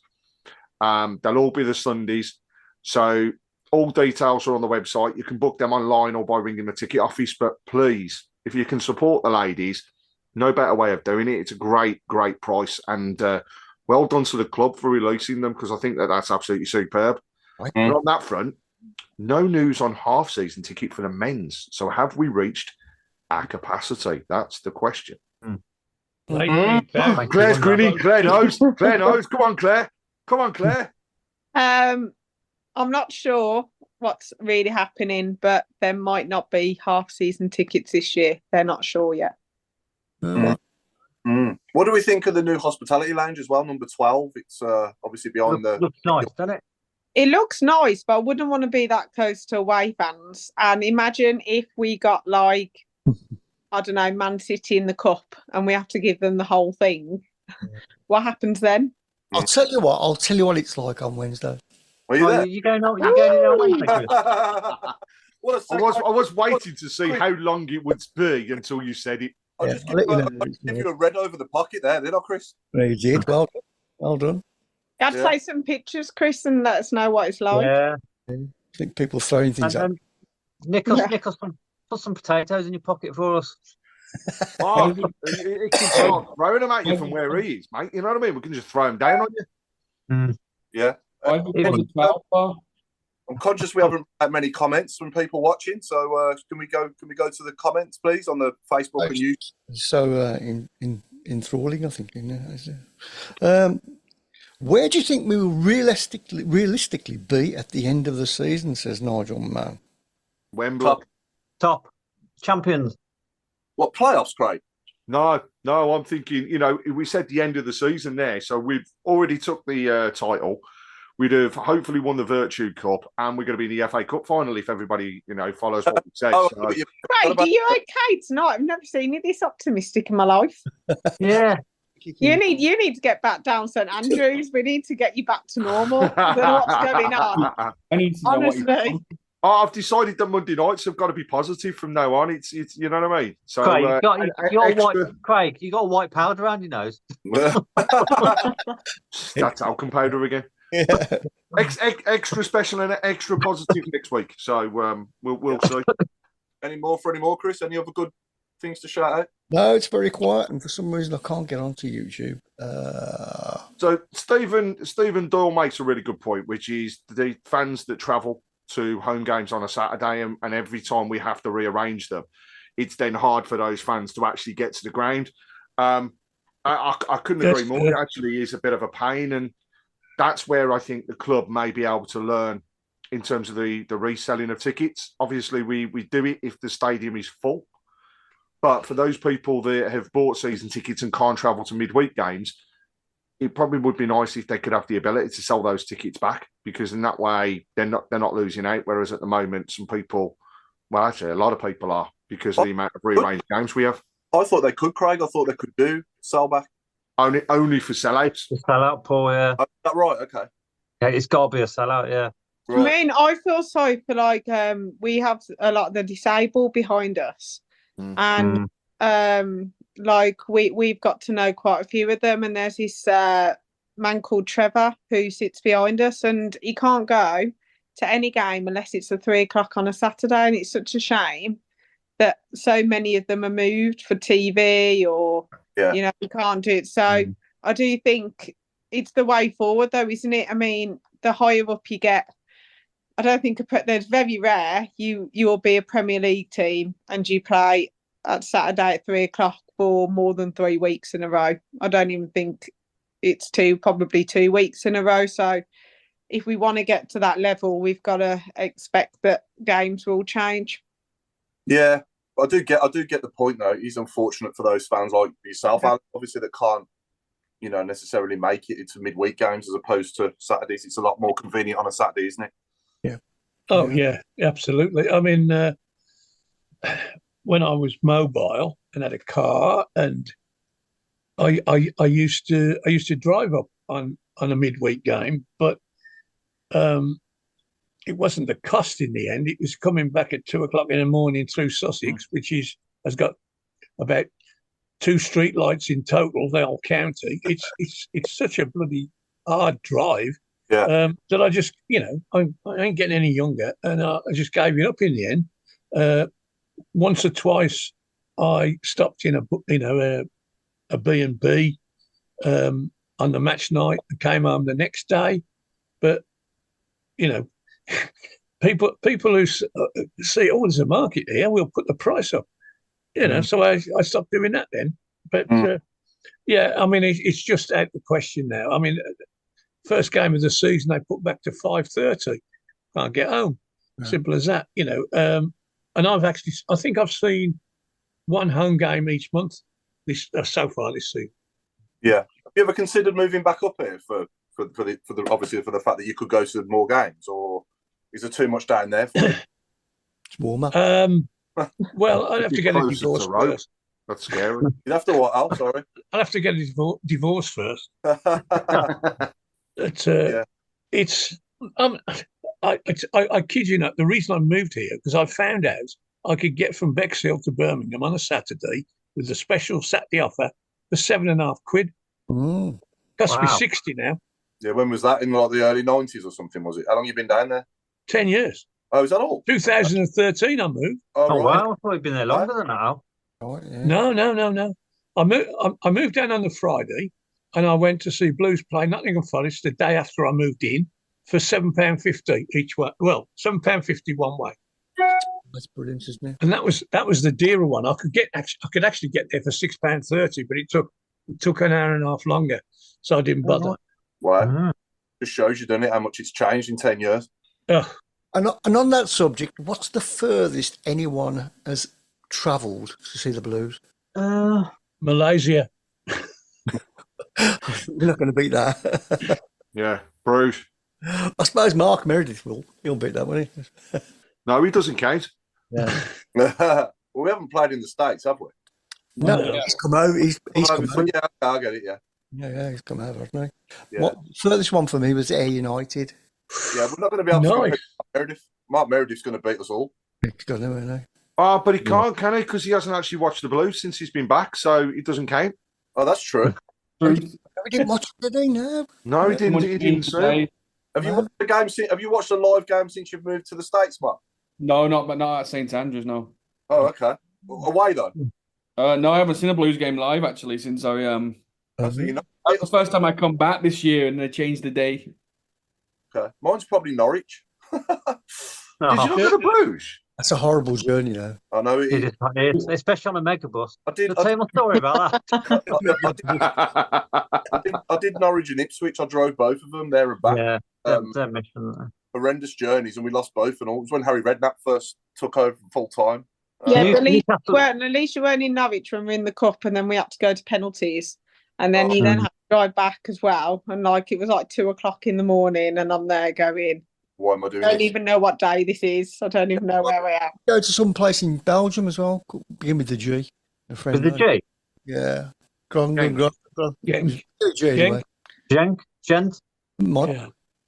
They'll all be the Sundays. So all details are on the website. You can book them online or by ringing the ticket office. But please, if you can support the ladies, no better way of doing it. It's a great, great price. And well done to the club for releasing them, because I think that's absolutely superb. Right. But on that front, no news on half-season ticket for the men's. So have we reached our capacity? That's the question. Claire's grinning. Claire knows. Claire knows. Come on, Claire. Come on, Claire. I'm not sure what's really happening, but there might not be half-season tickets this year. They're not sure yet. What do we think of the new hospitality lounge as well, number 12? It's obviously behind the... Looks nice, doesn't it? It looks nice, but I wouldn't want to be that close to away fans. And imagine if we got like, I don't know, Man City in the cup and we have to give them the whole thing. What happens then? I'll tell you what it's like on Wednesday. Were you there? You going on? You going in on Wednesday, Chris? I was waiting to see how long it would be until you said it. I'll just give you a red over the pocket there, did I, Chris? Well, you did. Well done. You had to take some pictures, Chris, and let us know what it's like. Yeah. I think people throwing things up. Nicholas, put some potatoes in your pocket for us. Oh, it can start throwing them at you from where he is, mate. You know what I mean? We can just throw them down on you. Yeah. I'm conscious we haven't had many comments from people watching, so can we go to the comments, please, on the Facebook and YouTube? So enthralling, I think. Where do you think we will realistically be at the end of the season? Says Nigel Mann. Wembley. Top. Champions. What, playoffs, Craig? No, I'm thinking, we said the end of the season there, so we've already took the title. We'd have hopefully won the Virtue Cup, and we're going to be in the FA Cup final if everybody, follows what we said. Craig, are you okay tonight? I've never seen you this optimistic in my life. Yeah. You need to get back down St Andrews. We need to get you back to normal. I don't know what's going on. I need to know honestly. I've decided that Monday nights have got to be positive from now on. It's you know what I mean? So Craig, you got white powder around your nose. That's talcum powder again. Yeah. Extra special and extra positive next week. So we'll see. Any more, Chris? Any other good things to shout out? No, it's very quiet, and for some reason I can't get onto YouTube. So Stephen Doyle makes a really good point, which is the fans that travel to home games on a Saturday, and every time we have to rearrange them, it's then hard for those fans to actually get to the ground. I couldn't agree more. It actually is a bit of a pain, and that's where I think the club may be able to learn in terms of the reselling of tickets. Obviously, we do it if the stadium is full, but for those people that have bought season tickets and can't travel to midweek games, it probably would be nice if they could have the ability to sell those tickets back, because in that way they're not losing out. Whereas at the moment, some people, well, actually a lot of people are, because of the amount of rearranged games we have. I thought they could, Craig. I thought they could do sell back. Only for sellouts. Sellout, Paul. Yeah. Is that right? Okay. Yeah, it's got to be a sellout. Yeah. Right. I mean, I feel sorry for we have a lot of the disabled behind us, and we've got to know quite a few of them, and there's this man called Trevor who sits behind us, and he can't go to any game unless it's at 3:00 on a Saturday, and it's such a shame that so many of them are moved for TV or you can't do it. So I do think it's the way forward, though, isn't it? I mean, the higher up you get, I don't think there's very rare you'll be a Premier League team and you play at Saturday at 3:00 for more than 3 weeks in a row. I don't even think it's probably 2 weeks in a row. So if we want to get to that level, we've got to expect that games will change. Yeah, I do get the point though. It's unfortunate for those fans like yourself, obviously, that can't, necessarily make it into midweek games as opposed to Saturdays. It's a lot more convenient on a Saturday, isn't it? Yeah. Oh yeah, absolutely. I mean, when I was mobile and had a car, and I used to drive up on a midweek game, but it wasn't the cost in the end. It was coming back at 2:00 in the morning through Sussex, which has got about 2 street lights in total, the whole county. It's such a bloody hard drive. Yeah. That I just, I ain't getting any younger, and I just gave it up in the end. Once or twice, I stopped in a B&B on the match night and came home the next day. But people who see, there's a market here, we'll put the price up. So I stopped doing that then. But I mean, it's just out the question now. I mean, first game of the season they put back to 5:30. Can't get home. Simple as that. And I think I've seen one home game each month so far this season. Yeah. Have you ever considered moving back up here for the fact that you could go to more games, or is there too much down there for you? It's warmer. Well, I'd have to get a divorce first. That's scary. You'd have to what, Al? Sorry. I'd have to get a divorce first. But, it's I kid you not. The reason I moved here because I found out I could get from Bexhill to Birmingham on a Saturday with a special Saturday offer for £7.50. Cost me 60 now. Yeah, when was that? In like the early 90s or something, was it? How long you been down there? 10 years. Oh, is that all? 2013 I moved. Oh, wow. I thought you'd been there longer than that, Al. Right, yeah. No. I moved down on the Friday and I went to see Blues play Nottingham Forest the day after I moved in for £7.50 each way. Well, £7.50 one way. That's brilliant, isn't it? And that was the dearer one. I could actually get there for £6.30, but it took an hour and a half longer, so I didn't bother. Wow. Just shows you, doesn't it, how much it's changed in 10 years. And on that subject, what's the furthest anyone has travelled to see the Blues? Malaysia. You're not going to beat that. Yeah, Bruce. I suppose Mark Meredith will. He'll beat that, won't he? No, he doesn't count. Yeah. Well, we haven't played in the States, have we? No, he's come over. He's come over. Yeah, I get it, yeah. Yeah, he's come over, hasn't he? Yeah. What furthest one for me was Air United. Yeah, we're not going to be able to compete with Mark Meredith. Mark Meredith's going to beat us all. He's got no, no. Oh, but he can't, can he? Because he hasn't actually watched the Blues since he's been back, so it doesn't count. Oh, that's true. We didn't watch it, did he? No, he didn't. He didn't say. Have you watched the game? Have you watched a live game since you've moved to the States, Mark? No, not at St Andrews. No. Oh, okay. Away though. No, I haven't seen a Blues game live actually since I So you know, That's the first time I come back this year, and they changed the day. Okay, mine's probably Norwich. Did you look at the Blues? That's a horrible journey, though. I know it is. Especially on a megabus. I did. I'll tell you my story about that. I did Norwich and Ipswich. I drove both of them there and back. Yeah, horrendous journeys, and we lost both. And all. It was when Harry Redknapp first took over full time. Yeah, but at least you weren't in Norwich when we were in the cup, and then we had to go to penalties, and then you then had to drive back as well. And it was like 2:00 in the morning, and I'm there going, why am I doing I don't even know what day this is. I don't even know where we are. Go to some place in Belgium as well. Begin with the G. With the G? Yeah. Gent.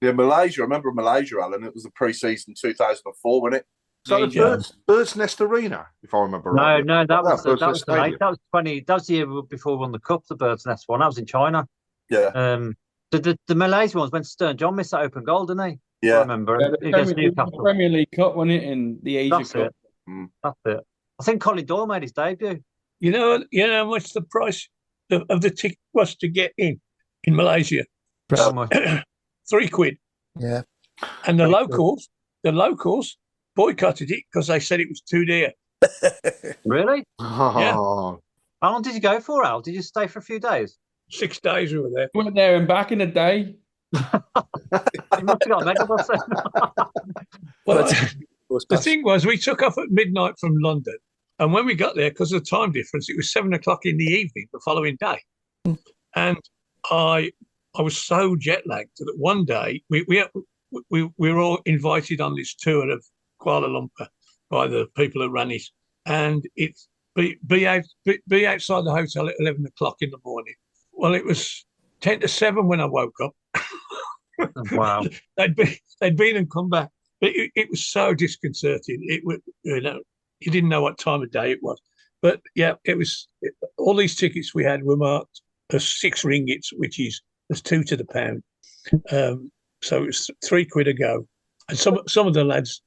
Yeah, Malaysia. I remember Malaysia, Alan. It was the pre-season 2004, wasn't it? So the Bird's Nest Arena, if I remember right. No, that was the year before we won the cup. The Bird's Nest one. That was in China. Yeah. The Malaysia ones when Stern John missed that open goal, didn't he? Yeah, I remember. The Premier League Cup, wasn't it, in the Asia Cup? That's it. I think Colin Doyle made his debut. You know how much the price of the ticket was to get in Malaysia? How much? £3. Yeah. And the locals boycotted it because they said it was too dear. Really? Yeah. How long did you go for, Al? Did you stay for a few days? 6 days we were there. Went there and back in a day. You must have got a megabus then. Well, the thing was, we took off at midnight from London, and when we got there, because of the time difference, it was 7:00 in the evening the following day. And I was so jet lagged that one day we were all invited on this tour of Kuala Lumpur by the people that ran it, and it's be outside the hotel at 11:00 in the morning. Well, it was 10 to 7 when I woke up. Wow. they'd been and come back. But it was so disconcerting. It was, you didn't know what time of day it was. But yeah, it was all these tickets we had were marked as 6 ringgits, which is 2 to the pound. So it was £3 a go. And some of the lads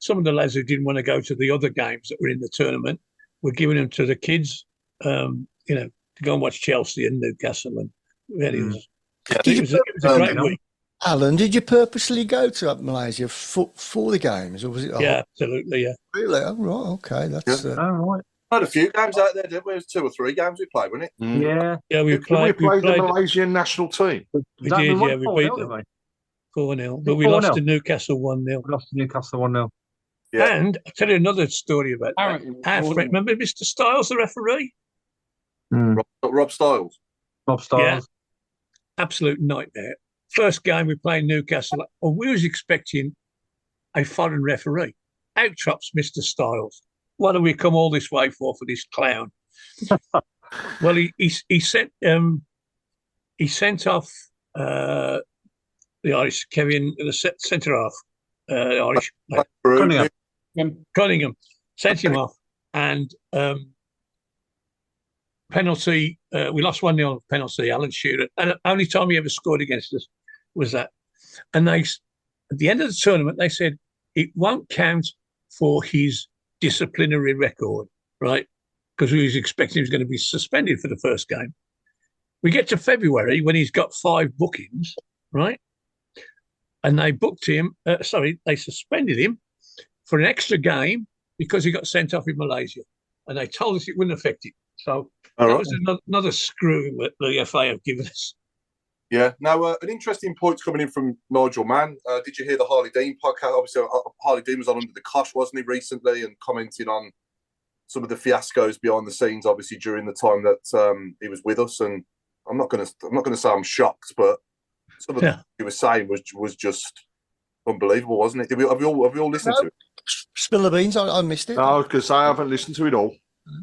who didn't want to go to the other games that were in the tournament were giving them to the kids, to go and watch Chelsea and Newcastle. And it was a great week. Alan, did you purposely go to Malaysia for the games, or was it? Yeah, absolutely. Yeah. Really? Oh, right. Okay, that's. All right. We had a few games out there, didn't we? It was 2 or 3 games we played, wasn't it? Yeah. We played the Malaysian national team. We did. Yeah, we beat them 4-0, but we lost to Newcastle 1-0. We lost to Newcastle 1-0. Yeah. And I'll tell you another story about that. Our friend, remember Mr. Stiles, the referee? Rob Stiles. Yeah. Absolute nightmare. First game we played Newcastle, and we was expecting a foreign referee. Out trops Mr. Stiles. What have we come all this way for this clown? Well, he sent off the Irish, Kevin, the centre half, Irish. Cunningham sent him off, and penalty. We lost 1-0 penalty. Alan Shearer, and the only time he ever scored against us was that. And they, at the end of the tournament, they said it won't count for his disciplinary record, right? Because we was expecting he was going to be suspended for the first game. We get to February when he's got 5 bookings, right? And they booked him. They suspended him for an extra game because he got sent off in Malaysia, and they told us it wouldn't affect it. So that was another screw that the FA have given us. Yeah. Now, an interesting point coming in from Nigel Mann. Did you hear the Harley Dean podcast? Obviously, Harley Dean was on Under the Cosh, wasn't he, recently, and commenting on some of the fiascos behind the scenes, obviously during the time that he was with us. And I'm not going to say I'm shocked, but some of the things he was saying was just unbelievable, wasn't it? Have we all listened to it? Spill the beans. I missed it. No, because I haven't listened to it all.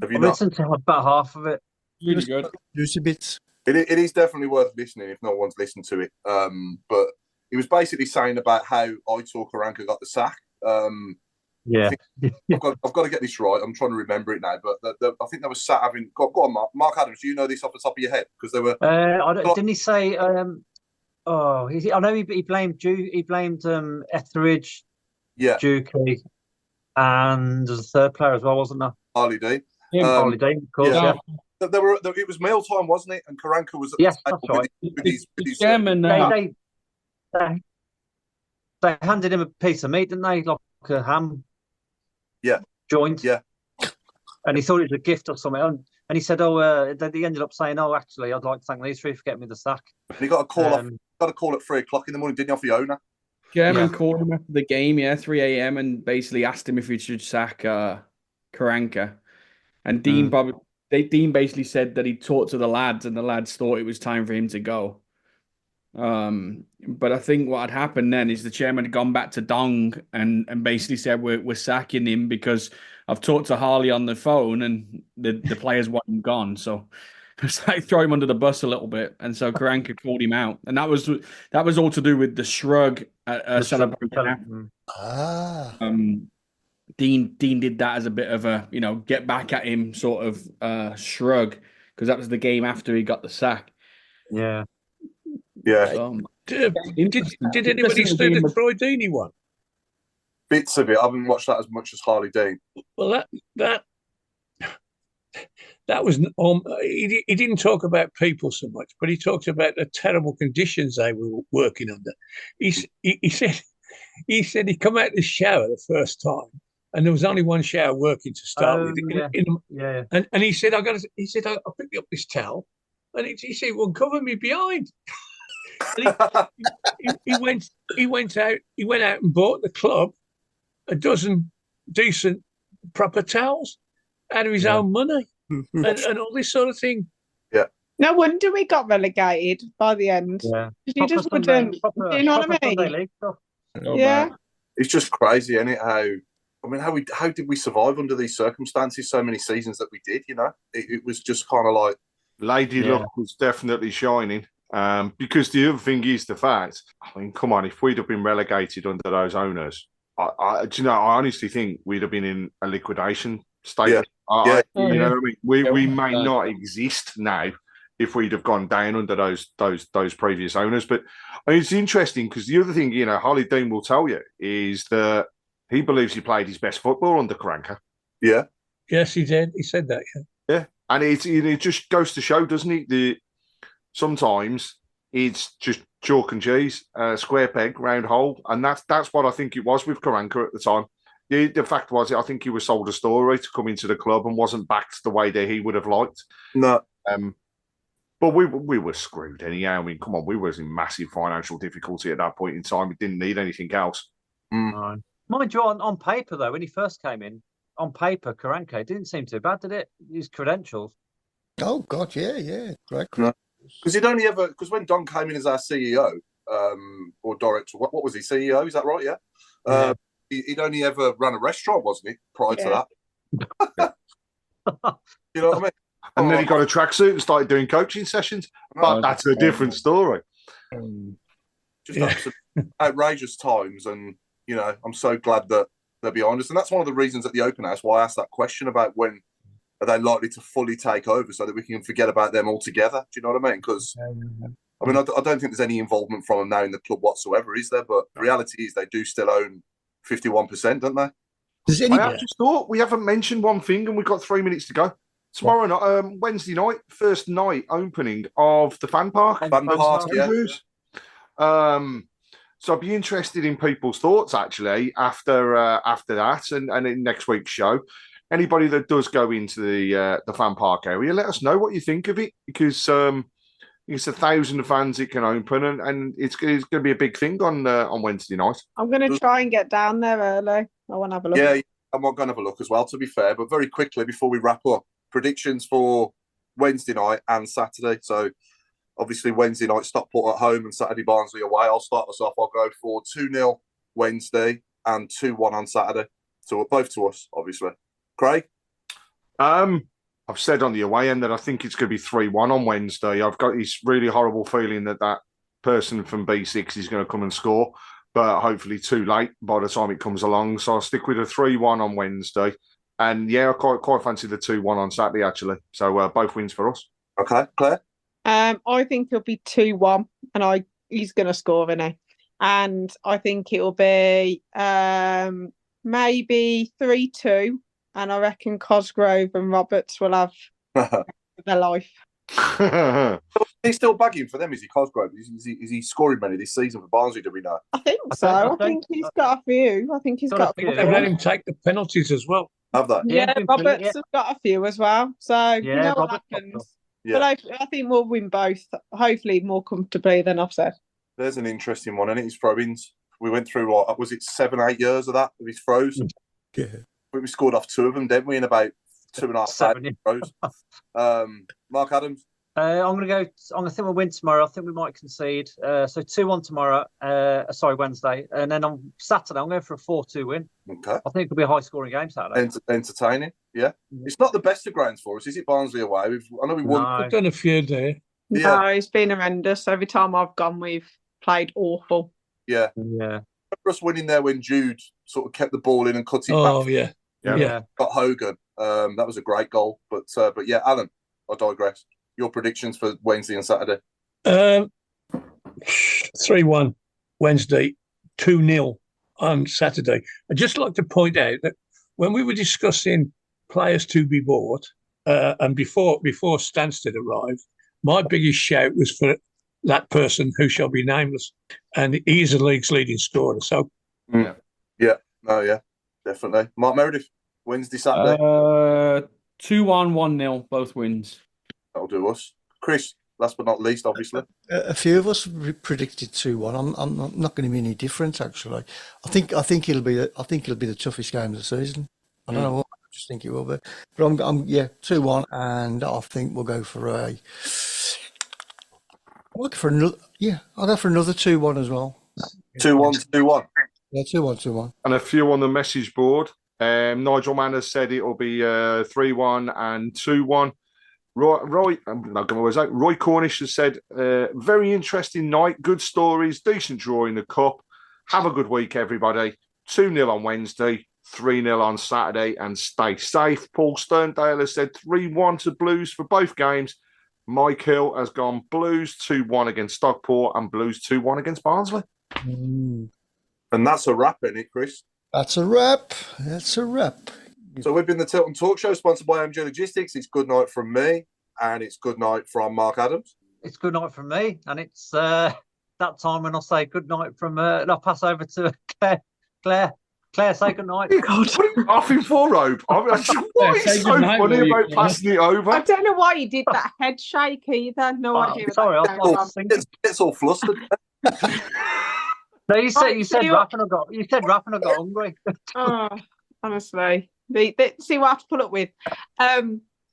Have you I not? listened to about half of it. Really good. Juicy bits. It is definitely worth listening if no one's listened to it. But he was basically saying about how Aitor Karanka got the sack. Yeah, I've got to get this right. I'm trying to remember it now, but I think they were sat having. Go on, Mark Adams. Do you know this off the top of your head? Because they were. Didn't he say? I know he blamed Etheridge, Dukey, and there's a third player as well, wasn't there? Harley Dean. Harley Dean, of course. Yeah. It was meal time, wasn't it? And Karanka was at the table right. with his chairman. They handed him a piece of meat, didn't they? Like a ham. Yeah. Joint. Yeah. And he thought it was a gift or something. And he said, he ended up saying, actually, I'd like to thank these three for getting me the sack. And he got a call got a call at 3:00 in the morning, didn't he, off the owner? Chairman called him after the game, 3 a.m. and basically asked him if he should sack Karanka. And Dean basically said that he talked to the lads and the lads thought it was time for him to go. But I think what had happened then is the chairman had gone back to Dong and basically said we're sacking him because I've talked to Harley on the phone and the players want him gone. So it's like throw him under the bus a little bit. And so Karanka called him out. And that was all to do with the shrug celebration. Dean did that as a bit of a, get back at him sort of shrug, because that was the game after he got the sack. Yeah. Yeah. Did anybody see the Troy Deeney one? Bits of it. I haven't watched that as much as Harley Dean. Well, that was he didn't talk about people so much, but he talked about the terrible conditions they were working under. He said he come out the shower the first time, and there was only one shower working to start with. And he said, I picked up this towel, and he said, "Well, cover me behind." he went out and bought the club a dozen decent proper towels out of his own money and all this sort of thing. Yeah. No wonder we got relegated by the end. Yeah. You just wouldn't. Do you know what I mean? Yeah. It's just crazy, isn't it? How did we survive under these circumstances so many seasons that we did? It was just kind of like Lady Luck was definitely shining. Because the other thing is the fact, come on, if we'd have been relegated under those owners, I honestly think we'd have been in a liquidation state. We may not exist now if we'd have gone down under those previous owners. But it's interesting because the other thing, Harley Dean will tell you is that he believes he played his best football under Karanka. Yeah. Yes, he did. He said that. Yeah. And it just goes to show, doesn't it, sometimes it's just chalk and cheese, square peg, round hole, and that's what I think it was with Karanka at the time. The fact was, I think he was sold a story to come into the club and wasn't backed the way that he would have liked. No, but we were screwed anyhow. Come on, we were in massive financial difficulty at that point in time. We didn't need anything else. Mind you, on paper though, when he first came in, on paper, Karanka didn't seem too bad, did it? His credentials. Oh God, yeah, correct. No. Because when Don came in as our CEO or director, what was he, CEO? Is that right? Yeah. He'd only ever run a restaurant, wasn't he, prior to that? You know what I mean? And then he got a tracksuit and started doing coaching sessions. But that's a different story. Just absolutely outrageous times. And, you know, I'm so glad that they're behind us. And that's one of the reasons at the open house why I asked that question about when are they likely to fully take over so that we can forget about them altogether. Do you know what I mean? Because, I mean, I don't think there's any involvement from them now in the club whatsoever, is there? But the reality is they do still own 51%, don't they? I just thought we haven't mentioned one thing and we've got 3 minutes to go. Tomorrow night, Wednesday night, first night opening of the fan park. So I'd be interested in people's thoughts actually after that and in next week's show. Anybody that does go into the fan park area, let us know what you think of it because it's 1,000 fans it can open and it's going to be a big thing on Wednesday night. I'm going to try and get down there early. I want to have a look. Yeah, I'm going to have a look as well, to be fair. But very quickly, before we wrap up, predictions for Wednesday night and Saturday. So obviously Wednesday night, Stockport at home and Saturday, Barnsley away. I'll start us off. I'll go for 2-0 Wednesday and 2-1 on Saturday. So both to us, obviously. Craig? I've said on the away end that I think it's going to be 3-1 on Wednesday. I've got this really horrible feeling that person from B6 is going to come and score, but hopefully too late by the time it comes along. So I'll stick with a 3-1 on Wednesday. And yeah, I quite fancy the 2-1 on Saturday, actually. So both wins for us. Okay, Claire? I think it'll be 2-1 and he's going to score, isn't he? And I think it'll be maybe 3-2. And I reckon Cosgrove and Roberts will have their life. He's still bagging for them, is he, Cosgrove? Is he scoring many this season for Barnsley, do we know? I think so. I think he's got a few. I think he's got a few. They've let him take the penalties as well. Have they? Yeah, Roberts has got a few as well. So, you know what happens. Yeah. But I think we'll win both, hopefully more comfortably than I've said. There's an interesting one, isn't it? His throw-ins. We went through, what, was it 7-8 years of that, of his throws? Yeah. We scored off 2 of them, didn't we, in about 2.5 throws? Mark Adams? I'm going to think we'll win tomorrow. I think we might concede. So 2-1 tomorrow, Wednesday. And then on Saturday, I'm going for a 4-2 win. Okay. I think it'll be a high-scoring game Saturday. Entertaining, yeah. It's not the best of grounds for us, is it, Barnsley away? I know we won. We've done a few there. No, it's been horrendous. Every time I've gone, we've played awful. Yeah. Yeah. For us winning there when Jude sort of kept the ball in and cut it back. Oh, yeah. Got Hogan. That was a great goal. But yeah, Alan, I digress. Your predictions for Wednesday and Saturday? 3-1 Wednesday, 2-0 on Saturday. I'd just like to point out that when we were discussing players to be bought, and before Stansted arrived, my biggest shout was for that person who shall be nameless, and he's the league's leading scorer. So, definitely. Mark Meredith, Wednesday, Saturday. 2-1, 1-0, both wins. That'll do us. Chris, last but not least, obviously. A few of us predicted 2-1. I'm not going to be any different, actually. I think it'll be the toughest game of the season. I don't know what. I just think it will be. But I'm 2-1, and I think we'll go for I'll go for another 2-1 as well. 2-1. Yeah, 2-1. And a few on the message board. Nigel Mann has said it will be 3-1 and 2-1. Roy Cornish has said, very interesting night, good stories, decent draw in the cup. Have a good week, everybody. 2-0 on Wednesday, 3-0 on Saturday, and stay safe. Paul Sterndale has said 3-1 to Blues for both games. Mike Hill has gone Blues 2-1 against Stockport and Blues 2-1 against Barnsley. And that's a wrap, isn't it, Chris? That's a wrap. So we've been the Tilton Talk Show, sponsored by MG Logistics. It's good night from me, and it's good night from Mark Adams. It's good night from me, and it's that time when I'll say good night from. And I'll pass over to Claire. Claire, say good night. God, off in for robe. What is so funny about passing it over? I don't know why you did that head shake either. No idea. Sorry, I was thinking. It's all flustered. No, you said rap and I got hungry. Honestly. See what I have to put up with.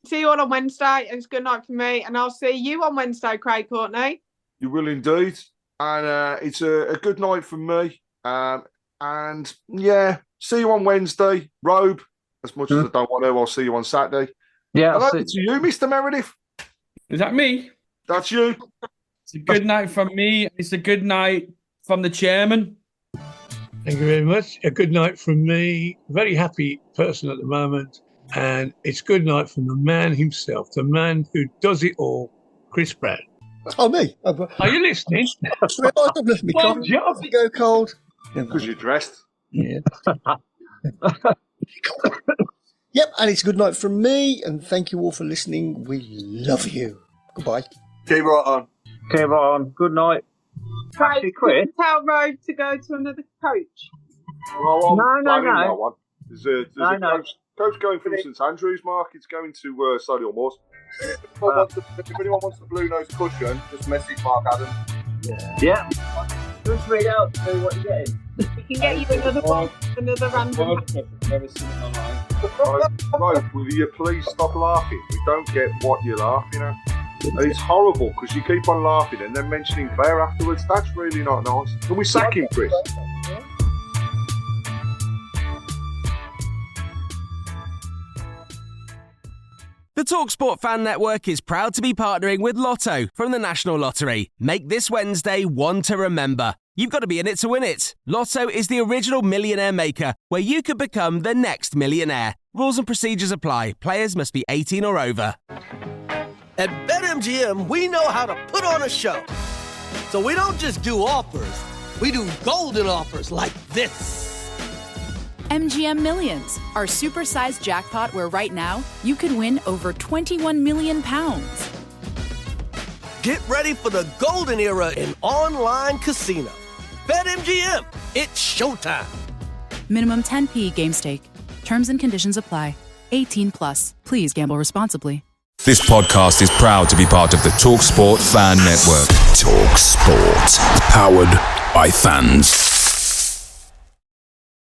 See you all on Wednesday. It's good night for me. And I'll see you on Wednesday, Craig Courtney. You will indeed. And it's a good night from me. And yeah, see you on Wednesday. Robe, as much as I don't want to, I'll see you on Saturday. Yeah. Hello to you, Mr. Meredith. Is that me? That's you. It's a good night from me. It's a good night from the chairman. Thank you very much. A good night from me. Very happy person at the moment. And it's good night from the man himself, the man who does it all, Chris Browne. Oh, me? Are you listening? Well, go cold. Because you're dressed. Yeah. Yep, and it's a good night from me, and thank you all for listening. We love you. Goodbye. Keep right on. Keep right on. Good night. Actually, Chris. Tell Road to go to another coach. Well, No. There's a coach going from St Andrews, Mark. It's going to Solihull Moors. If anyone wants the blue nose cushion, just message Mark Adams. Yeah. Just read out to see what you're getting. We can get you another one, another random. Never seen it online. Right, will you please stop laughing? We don't get what you're laughing at. And it's horrible because you keep on laughing and then mentioning Claire afterwards. That's really not nice. Can we sack him, Chris? The TalkSport Fan Network is proud to be partnering with Lotto from the National Lottery. Make this Wednesday one to remember. You've got to be in it to win it. Lotto is the original millionaire maker where you could become the next millionaire. Rules and procedures apply. Players must be 18 or over. At BetMGM, we know how to put on a show. So we don't just do offers, we do golden offers like this. MGM Millions, our supersized jackpot where right now you could win over £21 million. Get ready for the golden era in online casino. BetMGM, it's showtime. Minimum 10p game stake. Terms and conditions apply. 18 plus. Please gamble responsibly. This podcast is proud to be part of the TalkSport Fan Network. TalkSport. Powered by fans.